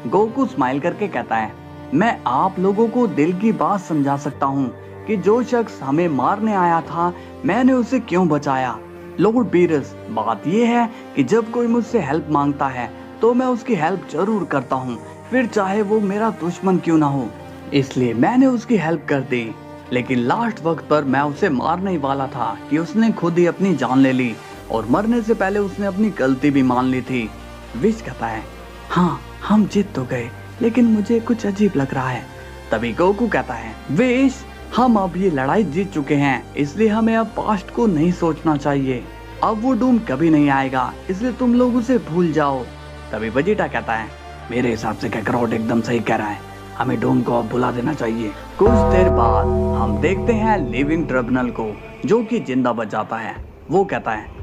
A: गोकू स्माइल करके कहता है मैं आप लोगों को दिल की बात समझा सकता हूँ कि जो शख्स हमें मारने आया था मैंने उसे क्यों बचाया। लॉर्ड बीरुस, बात यह है कि जब कोई मुझसे हेल्प मांगता है तो मैं उसकी हेल्प जरूर करता हूँ, फिर चाहे वो मेरा दुश्मन क्यों ना हो, इसलिए मैंने उसकी हेल्प कर दी। लेकिन लास्ट वक्त पर मैं उसे मारने ही वाला था कि उसने खुद ही अपनी जान ले ली और मरने से पहले उसने अपनी गलती भी मान ली थी। विश कहता है हाँ, हम जीत तो गए, लेकिन मुझे कुछ अजीब लग रहा है। तभी गोकू कहता है विश, हम अब ये लड़ाई जीत चुके हैं, इसलिए हमें अब पास्ट को नहीं सोचना चाहिए, अब वो डूम कभी नहीं आएगा, इसलिए तुम लोग उसे भूल जाओ। तभी वेजिटा कहता है मेरे हिसाब से कैकरोट एकदम सही कह रहा है, हमें डूम को अब भुला देना चाहिए। कुछ देर बाद हम देखते हैं लिविंग ट्रिब्यूनल को, जो कि जिंदा बच जाता है। वो कहता है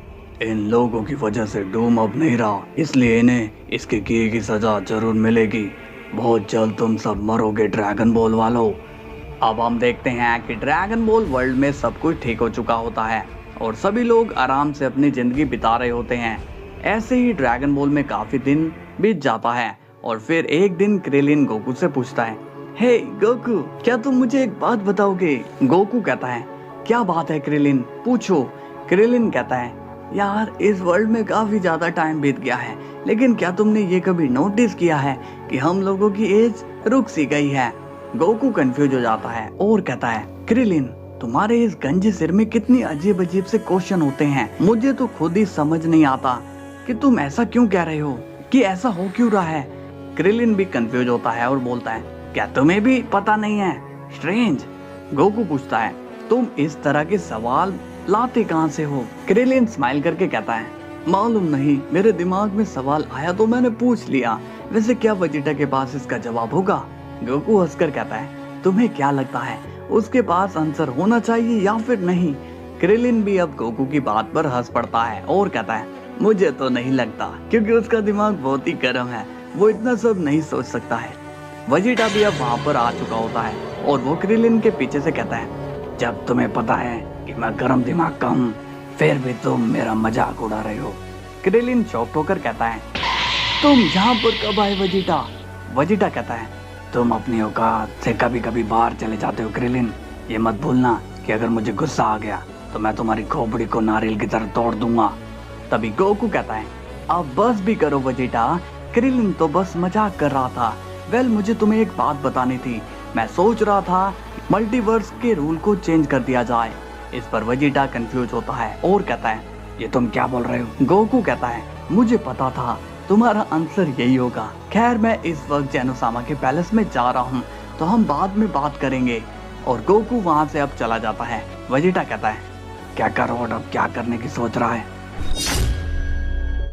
A: इन लोगों की वजह से डूम अब नहीं रहा, इसलिए इन्हें इसके किए की सजा जरूर मिलेगी, बहुत जल्द तुम सब मरोगे ड्रैगन बॉल वालों। अब हम देखते हैं कि ड्रैगन बॉल वर्ल्ड में सब कुछ ठीक हो चुका होता है और सभी लोग आराम से अपनी जिंदगी बिता रहे होते हैं। ऐसे ही ड्रैगन बॉल में काफी दिन बीत जाता है और फिर एक दिन क्रिलिन गोकू से पूछता है हे गोकू, क्या तुम मुझे एक बात बताओगे? गोकू कहता है क्या बात है क्रिलिन, पूछो। क्रिलिन कहता है यार, इस वर्ल्ड में काफी ज्यादा टाइम बीत गया है, लेकिन क्या तुमने ये कभी नोटिस किया है कि हम लोगों की एज रुक सी गई है? गोकू कंफ्यूज हो जाता है और कहता है क्रिलिन, तुम्हारे इस गंजे सिर में कितनी अजीब अजीब से क्वेश्चन होते हैं, मुझे तो खुद ही समझ नहीं आता कि तुम ऐसा क्यों कह रहे हो, कि ऐसा हो क्यों रहा है। क्रिलिन भी कंफ्यूज होता है और बोलता है क्या तुम्हें भी पता नहीं है? स्ट्रेंज। गोकू पूछता है तुम इस तरह के सवाल लाते कहाँ से हो? क्रिलिन स्माइल करके कहता है मालूम नहीं, मेरे दिमाग में सवाल आया तो मैंने पूछ लिया, वैसे क्या वेजिटा के पास इसका जवाब होगा? गोकू हंसकर कहता है तुम्हें क्या लगता है उसके पास आंसर होना चाहिए या फिर नहीं? क्रिलिन भी अब गोकू की बात पर हंस पड़ता है और कहता है मुझे तो नहीं लगता, क्योंकि उसका दिमाग बहुत ही गर्म है, वो इतना सब नहीं सोच सकता है। वेजिटा भी अब वहाँ पर आ चुका होता है और वो क्रिलिन के पीछे से कहता है जब तुम्हें पता है कि मैं गर्म दिमाग का हूँ, फिर भी तुम मेरा मजाक उड़ा रहे हो। क्रिलिन शॉक्ड होकर कहता है तुम यहाँ पर कब आए वेजिटा? वेजिटा कहता है तुम अपनी औकात से कभी कभी बाहर चले जाते हो क्रिलिन, ये मत भूलना कि अगर मुझे गुस्सा आ गया तो मैं तुम्हारी खोपड़ी को नारियल की तरह तोड़ दूंगा। तभी गोकू कहता है अब बस भी करो वेजिटा, क्रिलिन तो बस मजाक कर रहा था। वेल, मुझे तुम्हें एक बात बतानी थी, मैं सोच रहा था मल्टीवर्स के रूल को चेंज कर दिया जाए, इस पर वेजिटा कंफ्यूज होता है और कहता है, ये तुम क्या बोल रहे हो? गोकू कहता है, मुझे पता था तुम्हारा आंसर यही होगा। खैर मैं इस वक्त जेनोसामा के पैलेस में जा रहा हूँ, तो हम बाद में बात करेंगे। और गोकू वहाँ से अब चला जाता है। वेजिटा कहता है, क्या करो अब क्या करने की सोच रहा है?